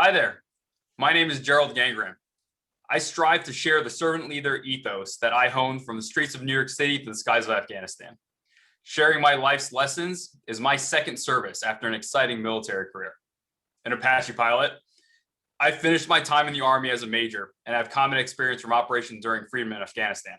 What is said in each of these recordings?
Hi there. My name is Gerald Gangaram. I strive to share the servant leader ethos that I honed from the streets of New York City to the skies of Afghanistan. Sharing my life's lessons is my second service after an exciting military career. An Apache pilot, I finished my time in the Army as a major and have combat experience from Operation Enduring Freedom in Afghanistan.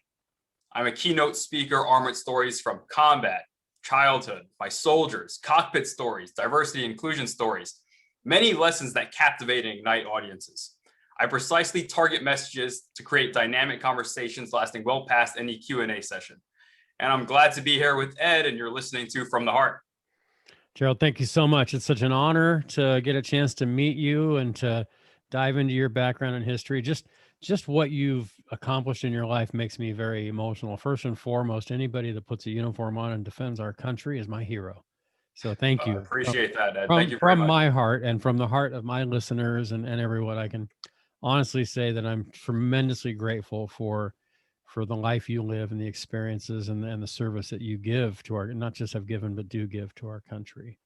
I'm a keynote speaker armed with stories from combat, childhood, my soldiers, cockpit stories, diversity and inclusion stories, many lessons that captivate and ignite audiences. I precisely target messages to create dynamic conversations lasting well past any Q&A session. And I'm glad to be here with Ed, and you're listening to From the Heart. Gerald, thank you so much. It's such an honor to get a chance to meet you and to dive into your background and history. Just what you've accomplished in your life makes me very emotional. First and foremost, anybody that puts a uniform on and defends our country is my hero. So thank you. I appreciate that, Ed. Thank you very much. From my heart and from the heart of my listeners and everyone, I can honestly say that I'm tremendously grateful for the life you live and the experiences and the service that you give to our, not just have given, but do give to our country.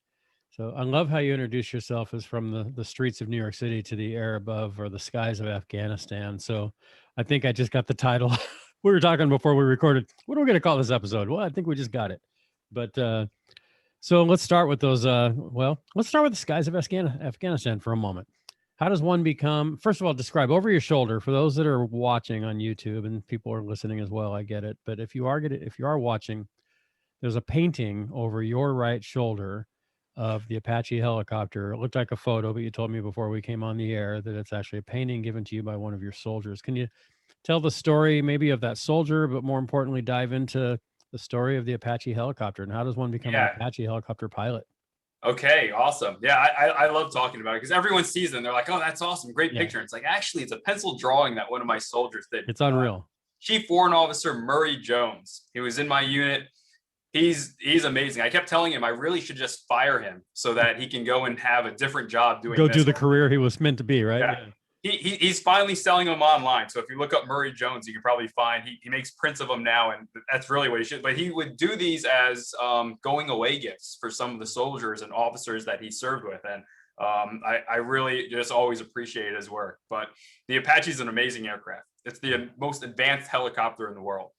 So I love how you introduce yourself as from the streets of New York City to the air above or the skies of Afghanistan. So I think I just got the title. We were talking before we recorded. What are we going to call this episode? Well, I think we just got it. But so let's start with those. Let's start with the skies of Afghanistan for a moment. How does one become, first of all, describe over your shoulder for those that are watching on YouTube, and people are listening as well, I get it. But if you are watching, there's a painting over your right shoulder of the Apache helicopter. It looked like a photo, but you told me before we came on the air that it's actually a painting given to you by one of your soldiers. Can you tell the story maybe of that soldier, but more importantly, dive into the story of the Apache helicopter and how does one become an Apache helicopter pilot? Okay, awesome. Yeah, I love talking about it because everyone sees it and they're like, oh, that's awesome. Great picture. And it's like, actually, it's a pencil drawing that one of my soldiers did. It's unreal. Chief Warrant Officer Murray Jones. He was in my unit. He's amazing. I kept telling him I really should just fire him so that he can go and have a different job doing do the career he was meant to be, right? Yeah. He's finally selling them online. So if you look up Murray Jones, you can probably find he makes prints of them now, and that's really what he should. But he would do these as going away gifts for some of the soldiers and officers that he served with, and I really just always appreciate his work. But the Apache is an amazing aircraft. It's the most advanced helicopter in the world.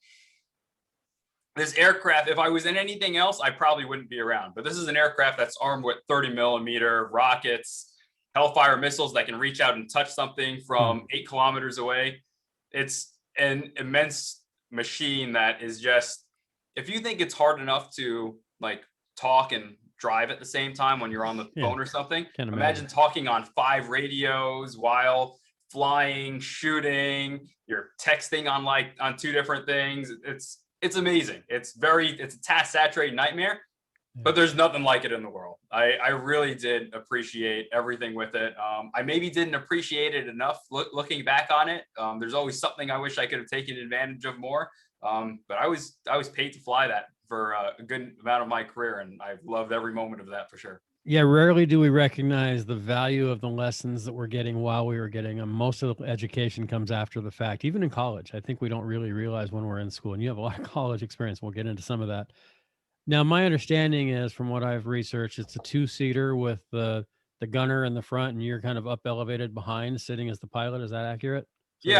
This aircraft, if I was in anything else, I probably wouldn't be around. But this is an aircraft that's armed with 30 millimeter rockets, Hellfire missiles that can reach out and touch something from 8 kilometers away. It's an immense machine that is just, if you think it's hard enough to like talk and drive at the same time when you're on the phone or something, imagine talking on 5 radios while flying, shooting, you're texting on 2 different things. It's amazing. It's a task saturated nightmare. But there's nothing like it in the world. I really did appreciate everything with it. I maybe didn't appreciate it enough looking back on it. There's always something I wish I could have taken advantage of more. But I was paid to fly that for a good amount of my career, and I've loved every moment of that for sure. Yeah, rarely do we recognize the value of the lessons that we're getting while we were getting them. Most of the education comes after the fact, even in college. I think we don't really realize when we're in school, and you have a lot of college experience. We'll get into some of that. Now, my understanding is, from what I've researched, it's a 2-seater with the gunner in the front, and you're kind of up elevated behind, sitting as the pilot. Is that accurate?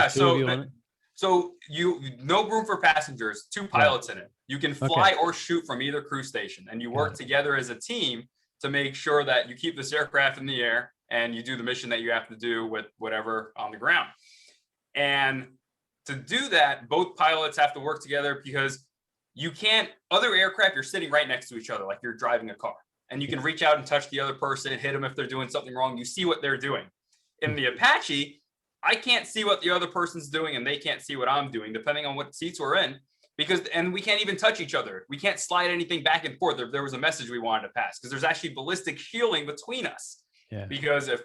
So you no room for passengers. 2 pilots in it. You can fly or shoot from either crew station, and you work together as a team to make sure that you keep this aircraft in the air and you do the mission that you have to do with whatever on the ground. And to do that, both pilots have to work together because you can't, other aircraft, you're sitting right next to each other like you're driving a car, and you can reach out and touch the other person, hit them if they're doing something wrong. You see what they're doing. In the Apache, I can't see what the other person's doing and they can't see what I'm doing, depending on what seats we're in, and we can't even touch each other. We can't slide anything back and forth if there was a message we wanted to pass, because there's actually ballistic shielding between us. Yeah. Because if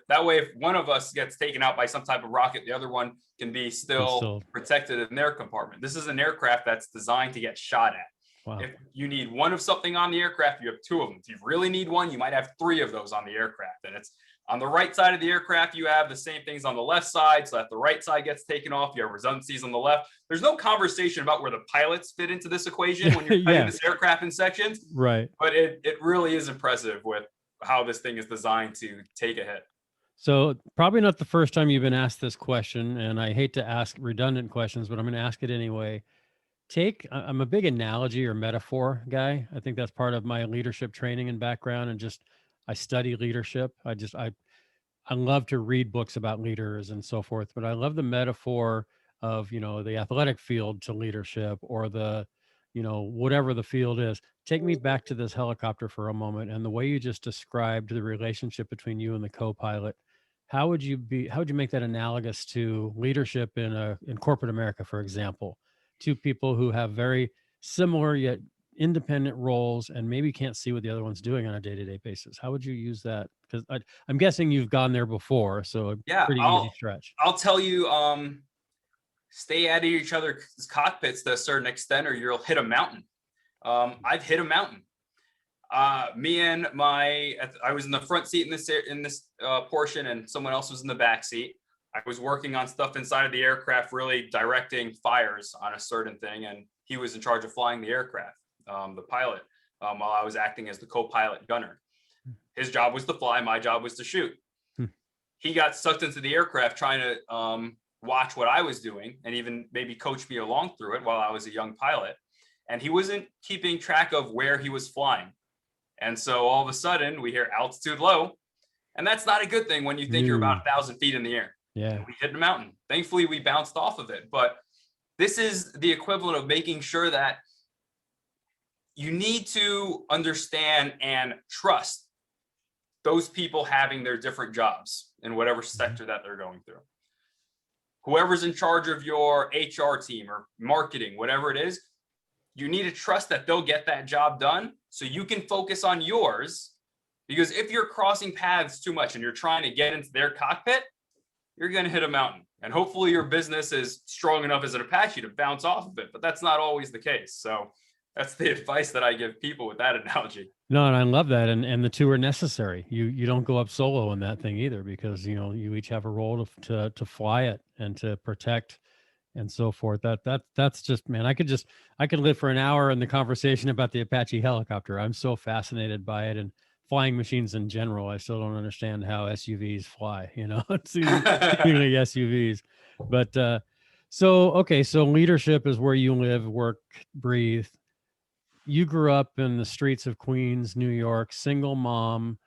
one of us gets taken out by some type of rocket, the other one can be still protected in their compartment. This is an aircraft that's designed to get shot at. Wow. If you need one of something on the aircraft, you have 2 of them. If you really need one, you might have 3 of those on the aircraft. And it's on the right side of the aircraft, you have the same things on the left side. So that the right side gets taken off, you have redundancies on the left. There's no conversation about where the pilots fit into this equation when you're cutting this aircraft in sections. Right. But it really is impressive with how this thing is designed to take a hit. So probably not the first time you've been asked this question, and I hate to ask redundant questions, but I'm going to ask it anyway. I'm a big analogy or metaphor guy. I think that's part of my leadership training and background, and just I study leadership. I love to read books about leaders and so forth, but I love the metaphor of, the athletic field to leadership, or whatever the field is. Take me back to this helicopter for a moment, and the way you just described the relationship between you and the co-pilot. How would you make that analogous to leadership in corporate America, for example? Two people who have very similar yet independent roles and maybe can't see what the other one's doing on a day-to-day basis. How would you use that? Because I'm guessing you've gone there before, so a Yeah, pretty easy stretch. I'll tell you, stay out of each other's cockpits to a certain extent, or you'll hit a mountain. I've hit a mountain. I was in the front seat in this portion, and someone else was in the back seat. I was working on stuff inside of the aircraft, really directing fires on a certain thing, and he was in charge of flying the aircraft, the pilot, while I was acting as the co-pilot gunner. His job was to fly, my job was to shoot. Hmm. He got sucked into the aircraft trying to watch what I was doing, and even maybe coach me along through it while I was a young pilot. And he wasn't keeping track of where he was flying. And so all of a sudden we hear altitude low, and that's not a good thing when you think you're about 1,000 feet in the air. Yeah. And we hit the mountain. Thankfully, we bounced off of it. But this is the equivalent of making sure that you need to understand and trust those people having their different jobs in whatever sector that they're going through. Whoever's in charge of your HR team or marketing, whatever it is, you need to trust that they'll get that job done so you can focus on yours. Because if you're crossing paths too much and you're trying to get into their cockpit, you're going to hit a mountain. And hopefully your business is strong enough as an Apache to bounce off of it, but that's not always the case. So that's the advice that I give people with that analogy. No, and I love that, and the two are necessary. You don't go up solo in that thing either, because you each have a role to fly it and to protect and so forth. That's just, man, I could live for an hour in the conversation about the Apache helicopter. I'm so fascinated by it, and flying machines in general. I still don't understand how SUVs fly. It's seemingly SUVs, but so leadership is where you live, work, breathe. You grew up in the streets of Queens, New York, single mom,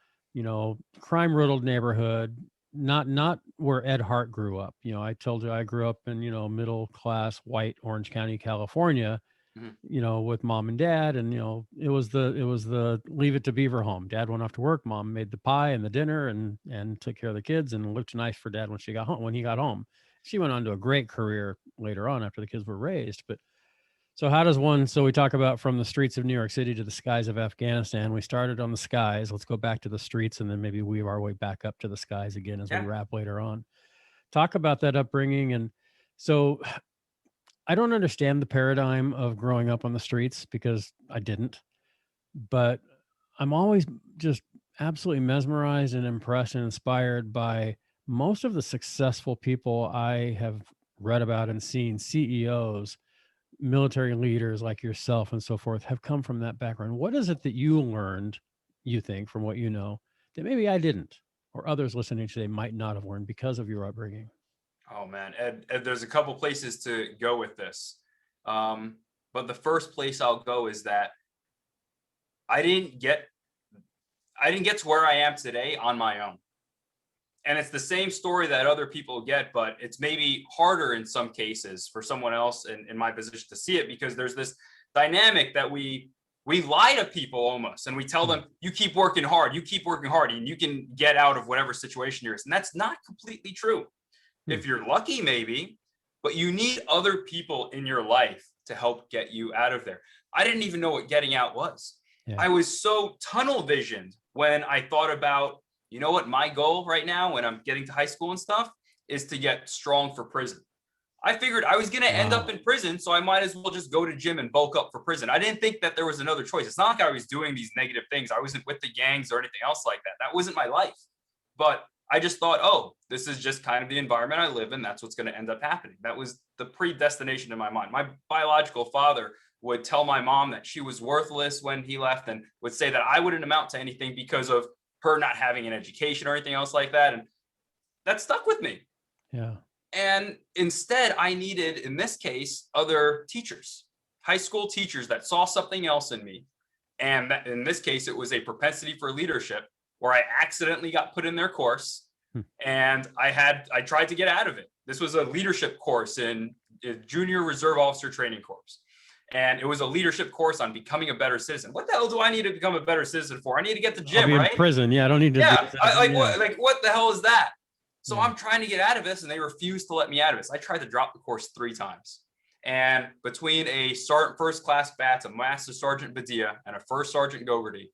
crime-riddled neighborhood, not where Ed Hart grew up. I told you I grew up in, middle-class white Orange County, California, with mom and dad. And, it was the Leave It to Beaver home. Dad went off to work. Mom made the pie and the dinner and took care of the kids and looked nice for dad when he got home. She went on to a great career later on after the kids were raised. But so we talk about from the streets of New York City to the skies of Afghanistan. We started on the skies. Let's go back to the streets and then maybe weave our way back up to the skies again as we wrap later on. Talk about that upbringing. And so I don't understand the paradigm of growing up on the streets because I didn't, but I'm always just absolutely mesmerized and impressed and inspired by most of the successful people I have read about and seen, CEOs, military leaders like yourself and so forth, have come from that background. What is it that you learned, you think, from what you know, that maybe I didn't, or others listening today might not have learned because of your upbringing? Oh man, Ed, there's a couple places to go with this. But the first place I'll go is that I didn't get to where I am today on my own. And it's the same story that other people get, but it's maybe harder in some cases for someone else in my position to see it, because there's this dynamic that we lie to people almost, and we tell them, you keep working hard, and you can get out of whatever situation you're in. And that's not completely true. If you're lucky, maybe, but you need other people in your life to help get you out of there. I didn't even know what getting out was. Yeah. I was so tunnel visioned when I thought about, you know what, my goal right now when I'm getting to high school and stuff is to get strong for prison. I figured I was going to end up in prison, so I might as well just go to gym and bulk up for prison. I didn't think that there was another choice. It's not like I was doing these negative things. I wasn't with the gangs or anything else like that. That wasn't my life. But I just thought, oh, this is just kind of the environment I live in. That's what's going to end up happening. That was the predestination in my mind. My biological father would tell my mom that she was worthless when he left, and would say that I wouldn't amount to anything because of her not having an education or anything else like that. And that stuck with me. Yeah. And instead, I needed, in this case, other teachers, high school teachers that saw something else in me. And that, in this case, it was a propensity for leadership where I accidentally got put in their course. And I tried to get out of it. This was a leadership course in Junior Reserve Officer Training Corps. And it was a leadership course on becoming a better citizen. What the hell do I need to become a better citizen for? I need to get to gym, I'll be right? in prison. Yeah, I don't need to. Yeah, Yeah. what the hell is that? So Yeah. I'm trying to get out of this, and they refuse to let me out of this. I tried to drop the course 3 times. And between a sergeant first class Bats, a Master Sergeant Badia, and a First Sergeant Gogarty,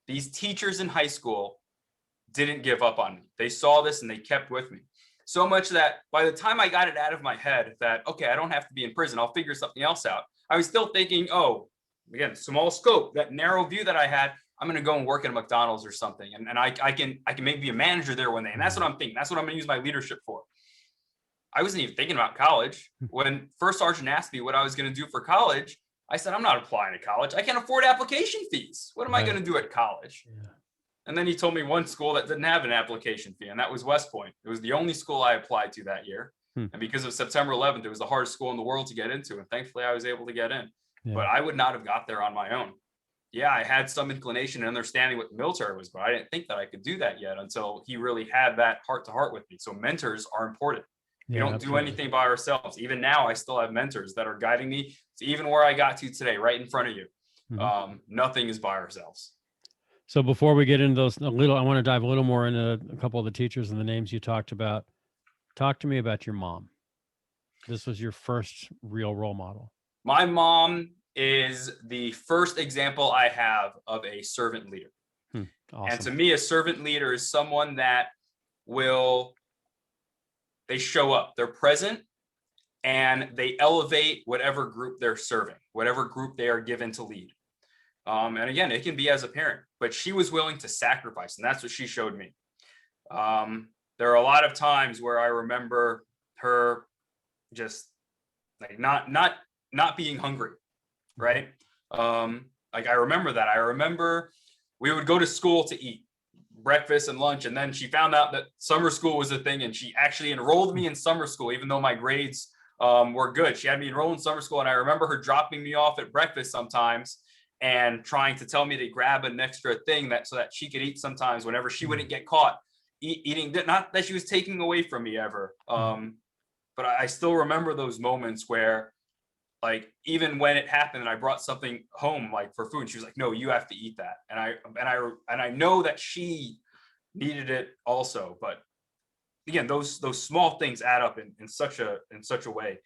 these teachers in high school didn't give up on me. They saw this and they kept with me. So much that by the time I got it out of my head that, okay, I don't have to be in prison, I'll figure something else out, I was still thinking, oh, again, small scope, that narrow view that I had, I'm going to go and work at a McDonald's or something. And I can maybe be a manager there one day. And that's what I'm thinking. That's what I'm going to use my leadership for. I wasn't even thinking about college. When First Sergeant asked me what I was going to do for college, I said, I'm not applying to college. I can't afford application fees. What am I going to do at college? Yeah. And then he told me one school that didn't have an application fee, and that was West Point. It was the only school I applied to that year. And because of September 11th, it was the hardest school in the world to get into. And thankfully, I was able to get in. Yeah. But I would not have got there on my own. Yeah, I had some inclination and understanding what the military was, but I didn't think that I could do that yet until he really had that heart to heart with me. So mentors are important. We don't do anything by ourselves. Even now, I still have mentors that are guiding me to even where I got to today, right in front of you. Nothing is by ourselves. So before we get into those I want to dive a little more into a couple of the teachers and the names you talked about. Talk to me about your mom. This was your first real role model. My mom is the first example I have of a servant leader. Awesome. And to me, a servant leader is someone that they show up, they're present, and they elevate whatever group they're serving, whatever group they are given to lead. And again, it can be as a parent, but she was willing to sacrifice, and that's what she showed me. There are a lot of times where I remember her just like not being hungry, right? Like I remember that. I remember we would go to school to eat breakfast and lunch, and then she found out that summer school was a thing, and she actually enrolled me in summer school, even though my grades were good. She had me enroll in summer school, and I remember her dropping me off at breakfast sometimes and trying to tell me to grab an extra thing so that she could eat sometimes whenever she wouldn't get caught eating. Not that she was taking away from me ever, but I still remember those moments where, like, even when it happened and I brought something home, like for food, and she was like, no, you have to eat that. And I know that she needed it also, but again, those small things add up in such a way.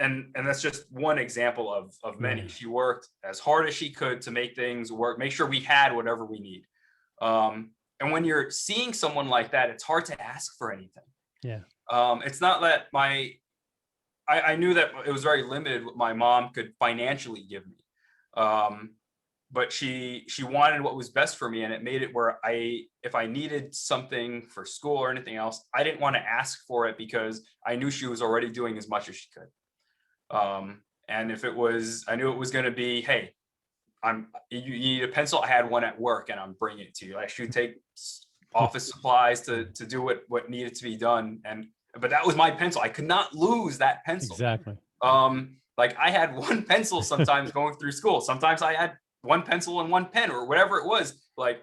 And that's just one example of many. She worked as hard as she could to make things work, make sure we had whatever we need. And when you're seeing someone like that, it's hard to ask for anything. Yeah. It's not that I knew that it was very limited what my mom could financially give me. But she wanted what was best for me, and it made it where if I needed something for school or anything else, I didn't want to ask for it because I knew she was already doing as much as she could. And if it was, I knew it was going to be, hey, you need a pencil. I had one at work, and I'm bringing it to you. I should take office supplies to do what needed to be done. But that was my pencil. I could not lose that pencil. Exactly. Like I had one pencil sometimes going through school. Sometimes I had one pencil and one pen or whatever it was. Like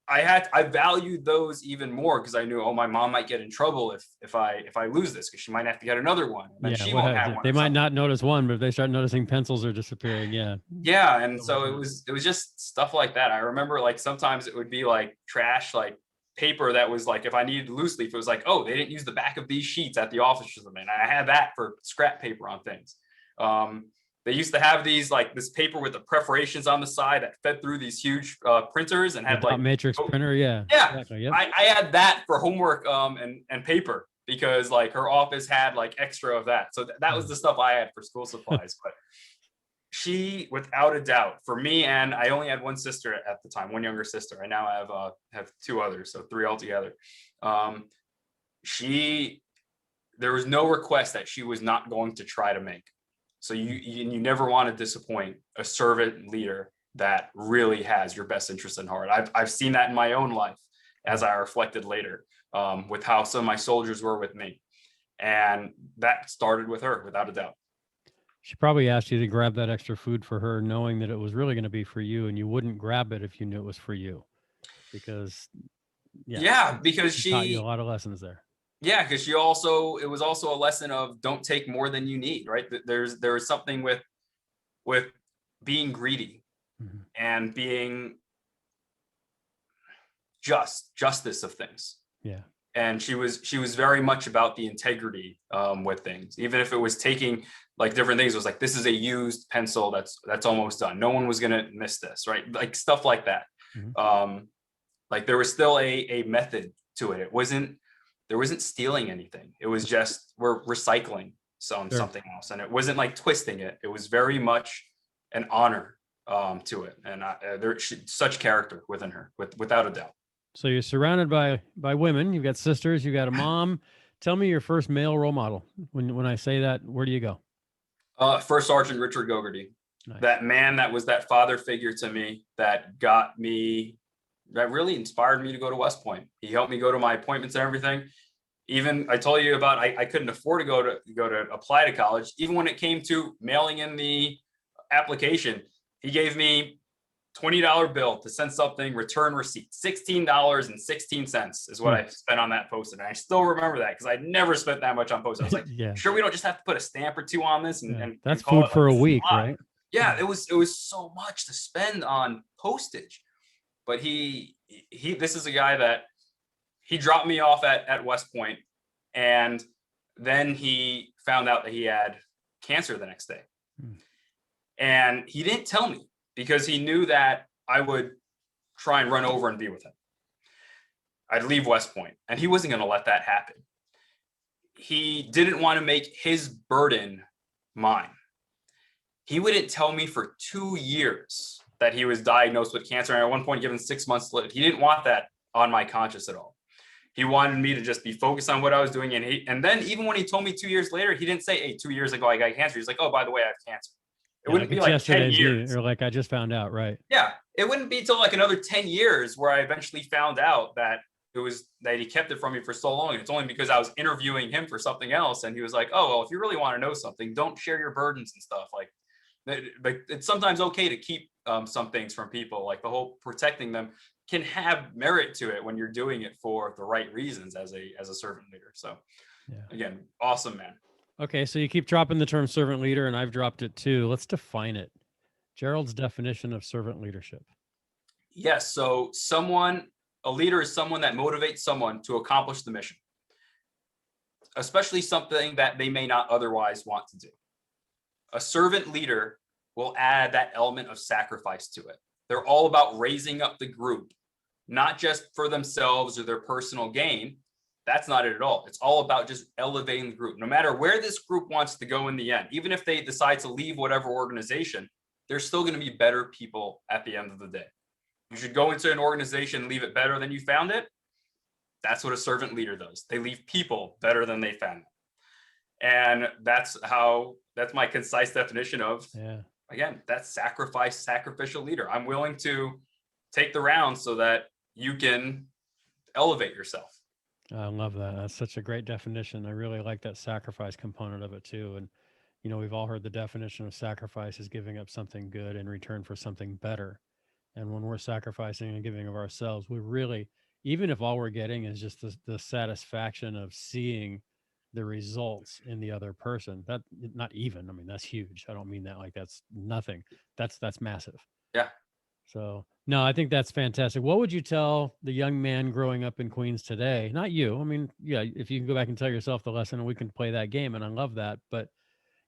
I valued those even more because I knew, oh, my mom might get in trouble if I lose this, because she might have to get another one. And then she won't have one. They might not notice one, but if they start noticing pencils are disappearing. Yeah. Yeah. And so it was just stuff like that. I remember like sometimes it would be like trash, like paper that was like, if I needed loose leaf, it was like, oh, they didn't use the back of these sheets at the office or something. I had that for scrap paper on things. They used to have these, like this paper with the perforations on the side that fed through these huge printers and had like matrix printer. Yeah. Yeah. Exactly. Yep. I had that for homework and paper because like her office had like extra of that. So that was the stuff I had for school supplies. But she, without a doubt, for me, and I only had one sister at the time, one younger sister. I now have 2 others, so 3 altogether. There was no request that she was not going to try to make. So you never want to disappoint a servant leader that really has your best interest in heart. I've seen that in my own life as I reflected later. with how some of my soldiers were with me. And that started with her, without a doubt. She probably asked you to grab that extra food for her, knowing that it was really going to be for you, and you wouldn't grab it if you knew it was for you. Because Yeah, because she taught you a she, lot of lessons there. yeah, because she also, it was also a lesson of don't take more than you need, right? There's something with being greedy Mhm. and being justice of things. Yeah. And she was very much about the integrity with things, even if it was taking like different things. It was like, this is a used pencil that's almost done, no one was gonna miss this, right? Like stuff like that. Mhm. Like there was still a method to it. There wasn't stealing anything. It was just, we're recycling Sure. something else, and it wasn't like twisting it. It was very much an honor to it. And there's such character within her, without a doubt. So you're surrounded by women. You've got sisters. You got a mom. Tell me your first male role model. When I say that, where do you go? First Sergeant Richard Gogarty, Nice. that man that was that father figure to me, that got me, that really inspired me to go to West Point. He helped me go to my appointments and everything. Even I told you about, I couldn't afford to go to apply to college. Even when it came to mailing in the application, he gave me $20 bill to send something, return receipt, $16.16 is what I spent on that post-it. And I still remember that because I'd never spent that much on post-it. I was like, Yeah. sure, we don't just have to put a stamp or two on this and That's call food it for like a week, right? yeah, it was so much to spend on postage. But he this is a guy that he dropped me off at West Point, and then he found out that he had cancer the next day. And he didn't tell me because he knew that I would try and run over and be with him. I'd leave West Point, and he wasn't going to let that happen. He didn't want to make his burden mine. He wouldn't tell me for 2 years that he was diagnosed with cancer, and at one point given 6 months to live. He didn't want that on my conscience at all. He wanted me to just be focused on what I was doing. And then even when he told me 2 years later, he didn't say, hey, 2 years ago I got cancer. He's like, oh, by the way, I have cancer. It wouldn't be like 10 years. Or like I just found out, right? Yeah, it wouldn't be till like another 10 years where I eventually found out that he kept it from me for so long. It's only because I was interviewing him for something else, and he was like, oh, well, if you really want to know something, don't share your burdens and stuff. Like it's sometimes okay to keep some things from people. Like the whole protecting them can have merit to it when you're doing it for the right reasons as a servant leader. So again, awesome man. Okay, so you keep dropping the term servant leader, and I've dropped it too. Let's define it. Gerald's definition of servant leadership. Yes, so a leader is someone that motivates someone to accomplish the mission, especially something that they may not otherwise want to do. A servant leader will add that element of sacrifice to it. They're all about raising up the group, not just for themselves or their personal gain. That's not it at all. It's all about just elevating the group. No matter where this group wants to go in the end, even if they decide to leave whatever organization, they're still going to be better people at the end of the day. You should go into an organization and leave it better than you found it. That's what a servant leader does. They leave people better than they found them. And that's my concise definition of, again, that sacrificial leader. I'm willing to take the round so that you can elevate yourself. I love that. That's such a great definition. I really like that sacrifice component of it too. And, we've all heard the definition of sacrifice is giving up something good in return for something better. And when we're sacrificing and giving of ourselves, we really, even if all we're getting is just the satisfaction of seeing the results in the other person, that not even, I mean, that's huge. I don't mean that like that's nothing. That's massive. Yeah. So no, I think that's fantastic. What would you tell the young man growing up in Queens today? Not you. I mean, yeah, if you can go back and tell yourself the lesson and we can play that game, and I love that. But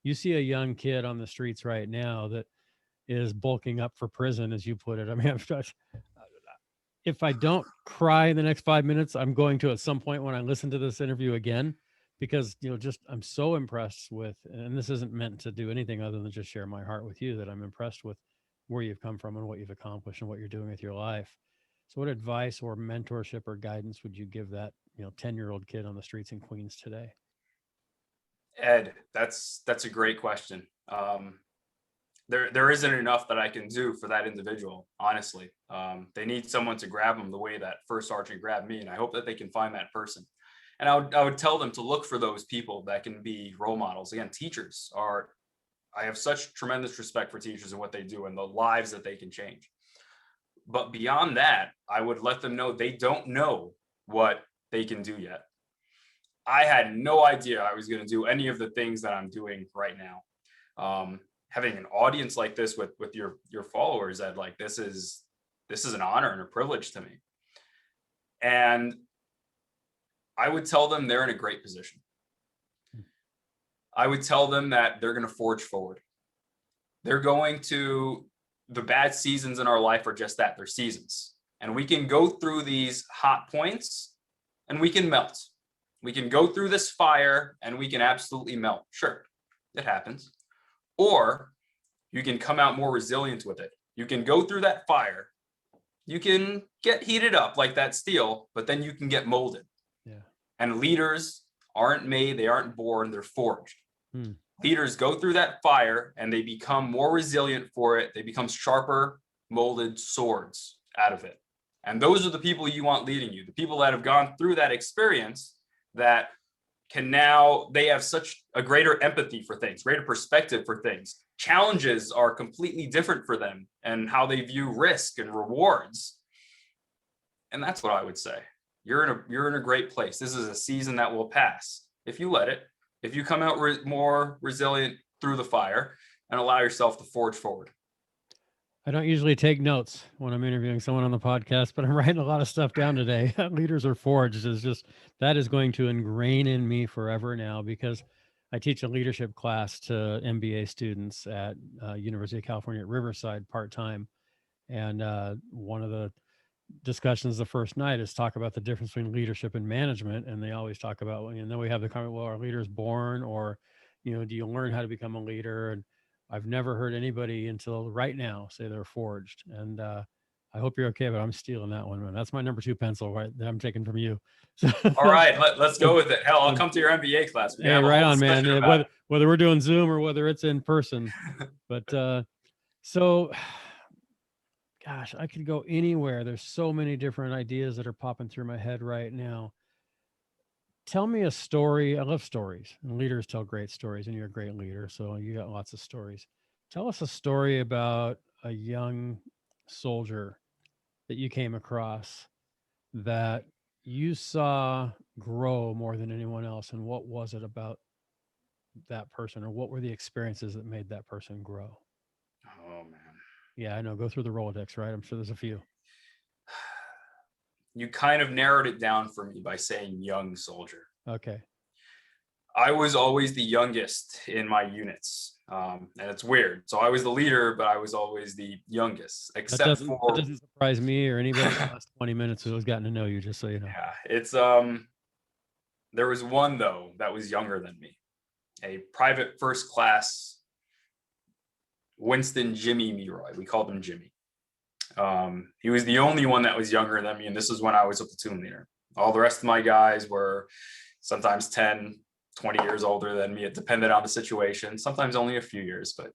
you see a young kid on the streets right now that is bulking up for prison, as you put it. I mean, if I don't cry in the next 5 minutes, I'm going to at some point when I listen to this interview again, because, just I'm so impressed with, and this isn't meant to do anything other than just share my heart with you, that I'm impressed with where you've come from and what you've accomplished and what you're doing with your life. So what advice or mentorship or guidance would you give that, 10-year-old kid on the streets in Queens today? Ed, that's a great question. there isn't enough that I can do for that individual, honestly. They need someone to grab them the way that first sergeant grabbed me, and I hope that they can find that person. And I would tell them to look for those people that can be role models. Again, teachers are, I have such tremendous respect for teachers and what they do and the lives that they can change. But beyond that, I would let them know they don't know what they can do yet. I had no idea I was going to do any of the things that I'm doing right now. Having an audience like this with your followers, Ed, like this is an honor and a privilege to me. And I would tell them they're in a great position. I would tell them that they're going to forge forward. They're going to, the bad seasons in our life are just that, they're seasons. And we can go through these hot points and we can melt. We can go through this fire and we can absolutely melt. Sure, it happens. Or you can come out more resilient with it. You can go through that fire. You can get heated up like that steel, but then you can get molded. Yeah. And leaders aren't made, they aren't born, they're forged. Leaders go through that fire and they become more resilient for it. They become sharper, molded swords out of it. And those are the people you want leading you, the people that have gone through that experience that can now, they have such a greater empathy for things, greater perspective for things. Challenges are completely different for them and how they view risk and rewards. And that's what I would say. You're in a great place. This is a season that will pass if you let it. If you come out more resilient through the fire and allow yourself to forge forward. I don't usually take notes when I'm interviewing someone on the podcast, but I'm writing a lot of stuff down today. Leaders are forged is just, that is going to ingrain in me forever now, because I teach a leadership class to MBA students at University of California at Riverside part-time. And one of the discussions the first night is talk about the difference between leadership and management. And they always talk about, and then we have the comment, well, are leaders born, or, do you learn how to become a leader? And I've never heard anybody until right now say they're forged. And I hope you're okay, but I'm stealing that one, man. That's my number 2 pencil, right, that I'm taking from you. All right, let's go with it. Hell, I'll come to your MBA class. Hey, right on, man. Whether we're doing Zoom or whether it's in person. But so, gosh, I could go anywhere. There's so many different ideas that are popping through my head right now. Tell me a story. I love stories, and leaders tell great stories, and you're a great leader, so you got lots of stories. Tell us a story about a young soldier that you came across that you saw grow more than anyone else, and what was it about that person, or what were the experiences that made that person grow? Oh, man. Yeah, I know. Go through the Rolodex, right? I'm sure there's a few. You kind of narrowed it down for me by saying young soldier. Okay. I was always the youngest in my units. And it's weird. So I was the leader, but I was always the youngest, except that doesn't surprise me or anybody in the last 20 minutes who has gotten to know you, just so you know. Yeah, it's there was one though that was younger than me, a private first class Winston Jimmy Meroy. We called him Jimmy. He was the only one that was younger than me, and this is when I was a platoon leader. All the rest of my guys were sometimes 10, 20 years older than me. It depended on the situation, sometimes only a few years, but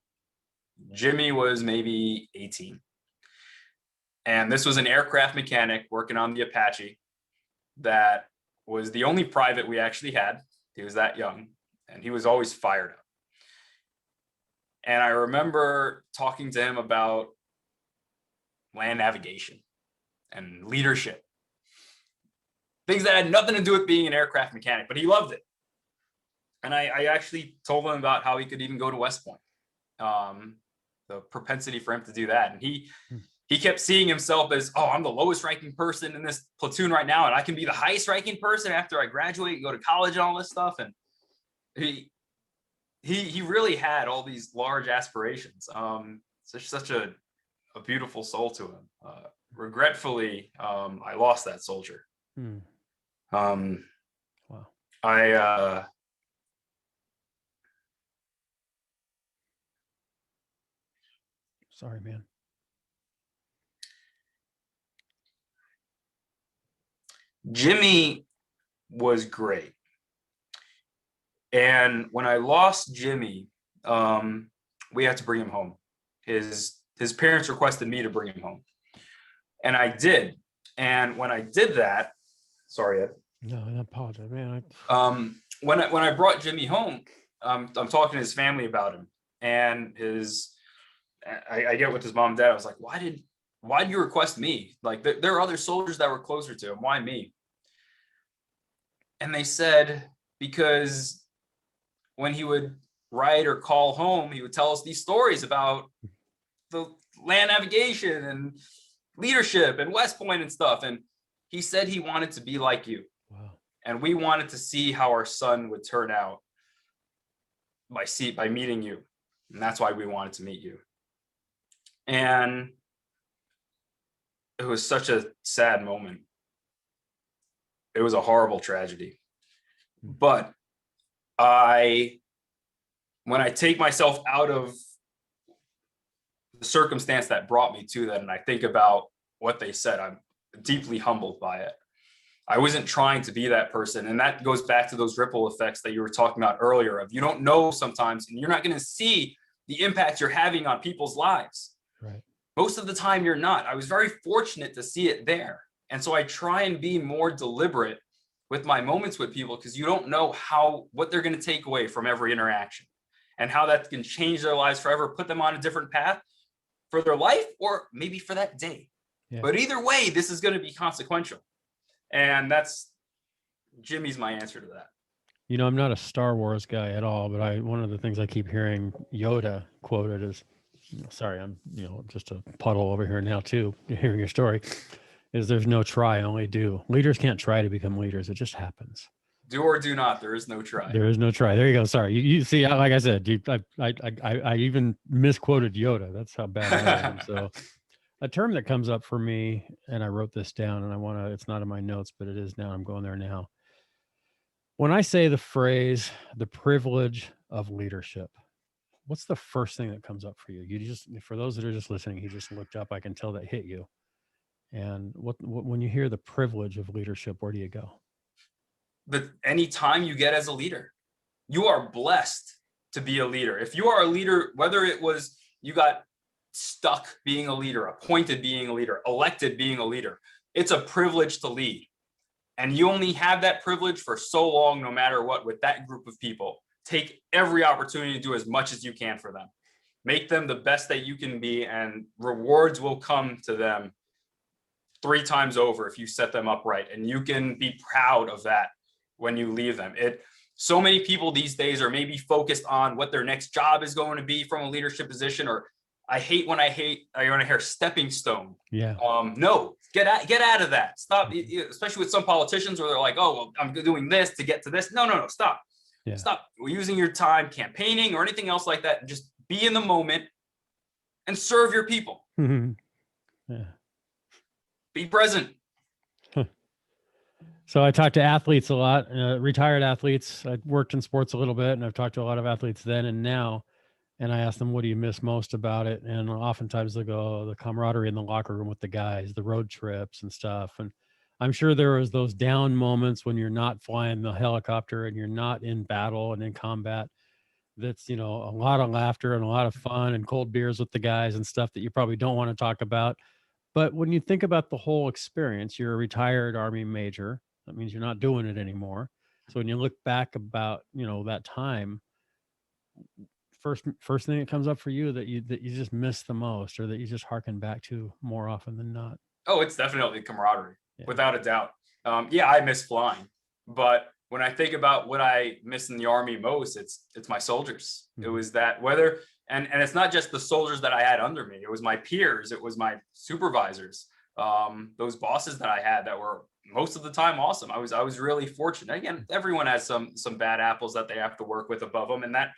Jimmy was maybe 18. And this was an aircraft mechanic working on the Apache that was the only private we actually had. He was that young, and he was always fired up. And I remember talking to him about land navigation and leadership, things that had nothing to do with being an aircraft mechanic, but he loved it. And I actually told him about how he could even go to West Point, the propensity for him to do that. And he kept seeing himself as, oh, I'm the lowest ranking person in this platoon right now, and I can be the highest ranking person after I graduate and go to college and all this stuff. And he really had all these large aspirations. Such a beautiful soul to him. Regretfully, I lost that soldier. Wow. Sorry, man. Jimmy was great. And when I lost Jimmy, we had to bring him home. his parents requested me to bring him home. And I did. And when I did that, sorry, Ed. No, I apologize, man. When I brought Jimmy home, I'm talking to his family about him, and I get with his mom and dad. I was like, why did you request me? Like, there are other soldiers that were closer to him. Why me? And they said, because when he would write or call home, he would tell us these stories about the land navigation and leadership and West Point and stuff. And he said he wanted to be like you. Wow. And we wanted to see how our son would turn out by meeting you. And that's why we wanted to meet you. And it was such a sad moment. It was a horrible tragedy. But when I take myself out of the circumstance that brought me to that, and I think about what they said, I'm deeply humbled by it. I wasn't trying to be that person. And that goes back to those ripple effects that you were talking about earlier of you don't know sometimes, and you're not going to see the impact you're having on people's lives. Right. Most of the time you're not. I was very fortunate to see it there. And so I try and be more deliberate with my moments with people, because you don't know what they're going to take away from every interaction and how that can change their lives forever, put them on a different path for their life or maybe for that day. Yeah. But either way, this is going to be consequential. And that's Jimmy's my answer to that. You know, I'm not a Star Wars guy at all, but one of the things I keep hearing Yoda quoted is, sorry, I'm just a puddle over here now too, hearing your story, is there's no try, only do. Leaders can't try to become leaders. It just happens. Do or do not. There is no try. There is no try. There you go. Sorry. You see, like I said, I even misquoted Yoda. That's how bad I am. So a term that comes up for me, and I wrote this down, and it's not in my notes, but it is now. I'm going there now. When I say the phrase, the privilege of leadership, what's the first thing that comes up for you? For those that are just listening, he just looked up. I can tell that hit you. And when you hear the privilege of leadership, where do you go? Any time you get as a leader, you are blessed to be a leader. If you are a leader, whether it was you got stuck being a leader, appointed being a leader, elected being a leader, it's a privilege to lead. And you only have that privilege for so long, no matter what, with that group of people. Take every opportunity to do as much as you can for them. Make them the best that you can be, and rewards will come to them 3 times over if you set them up right. And you can be proud of that when you leave them. So many people these days are maybe focused on what their next job is going to be from a leadership position, or I want to hear stepping stone. Yeah. No, get out of that. Stop. Especially with some politicians where they're like, oh, well, I'm doing this to get to this. No, stop. Yeah. Stop using your time campaigning or anything else like that. Just be in the moment and serve your people. Mm-hmm. Yeah. Be present. So I talk to athletes a lot, retired athletes. I worked in sports a little bit, and I've talked to a lot of athletes then and now. And I ask them, what do you miss most about it? And oftentimes they'll go, the camaraderie in the locker room with the guys, the road trips and stuff. And I'm sure there was those down moments when you're not flying the helicopter and you're not in battle and in combat. That's, a lot of laughter and a lot of fun and cold beers with the guys and stuff that you probably don't want to talk about. But when you think about the whole experience, you're a retired Army major. That means you're not doing it anymore. So when you look back about, that time, first thing that comes up for you that you just miss the most, or that you just harken back to more often than not? Oh, it's definitely camaraderie, without a doubt. I miss flying, but when I think about what I miss in the Army most, it's my soldiers. Mm-hmm. It was that whether, and it's not just the soldiers that I had under me. It was my peers. It was my supervisors, those bosses that I had that were most of the time awesome. I was really fortunate. Again, everyone has some bad apples that they have to work with above them, and that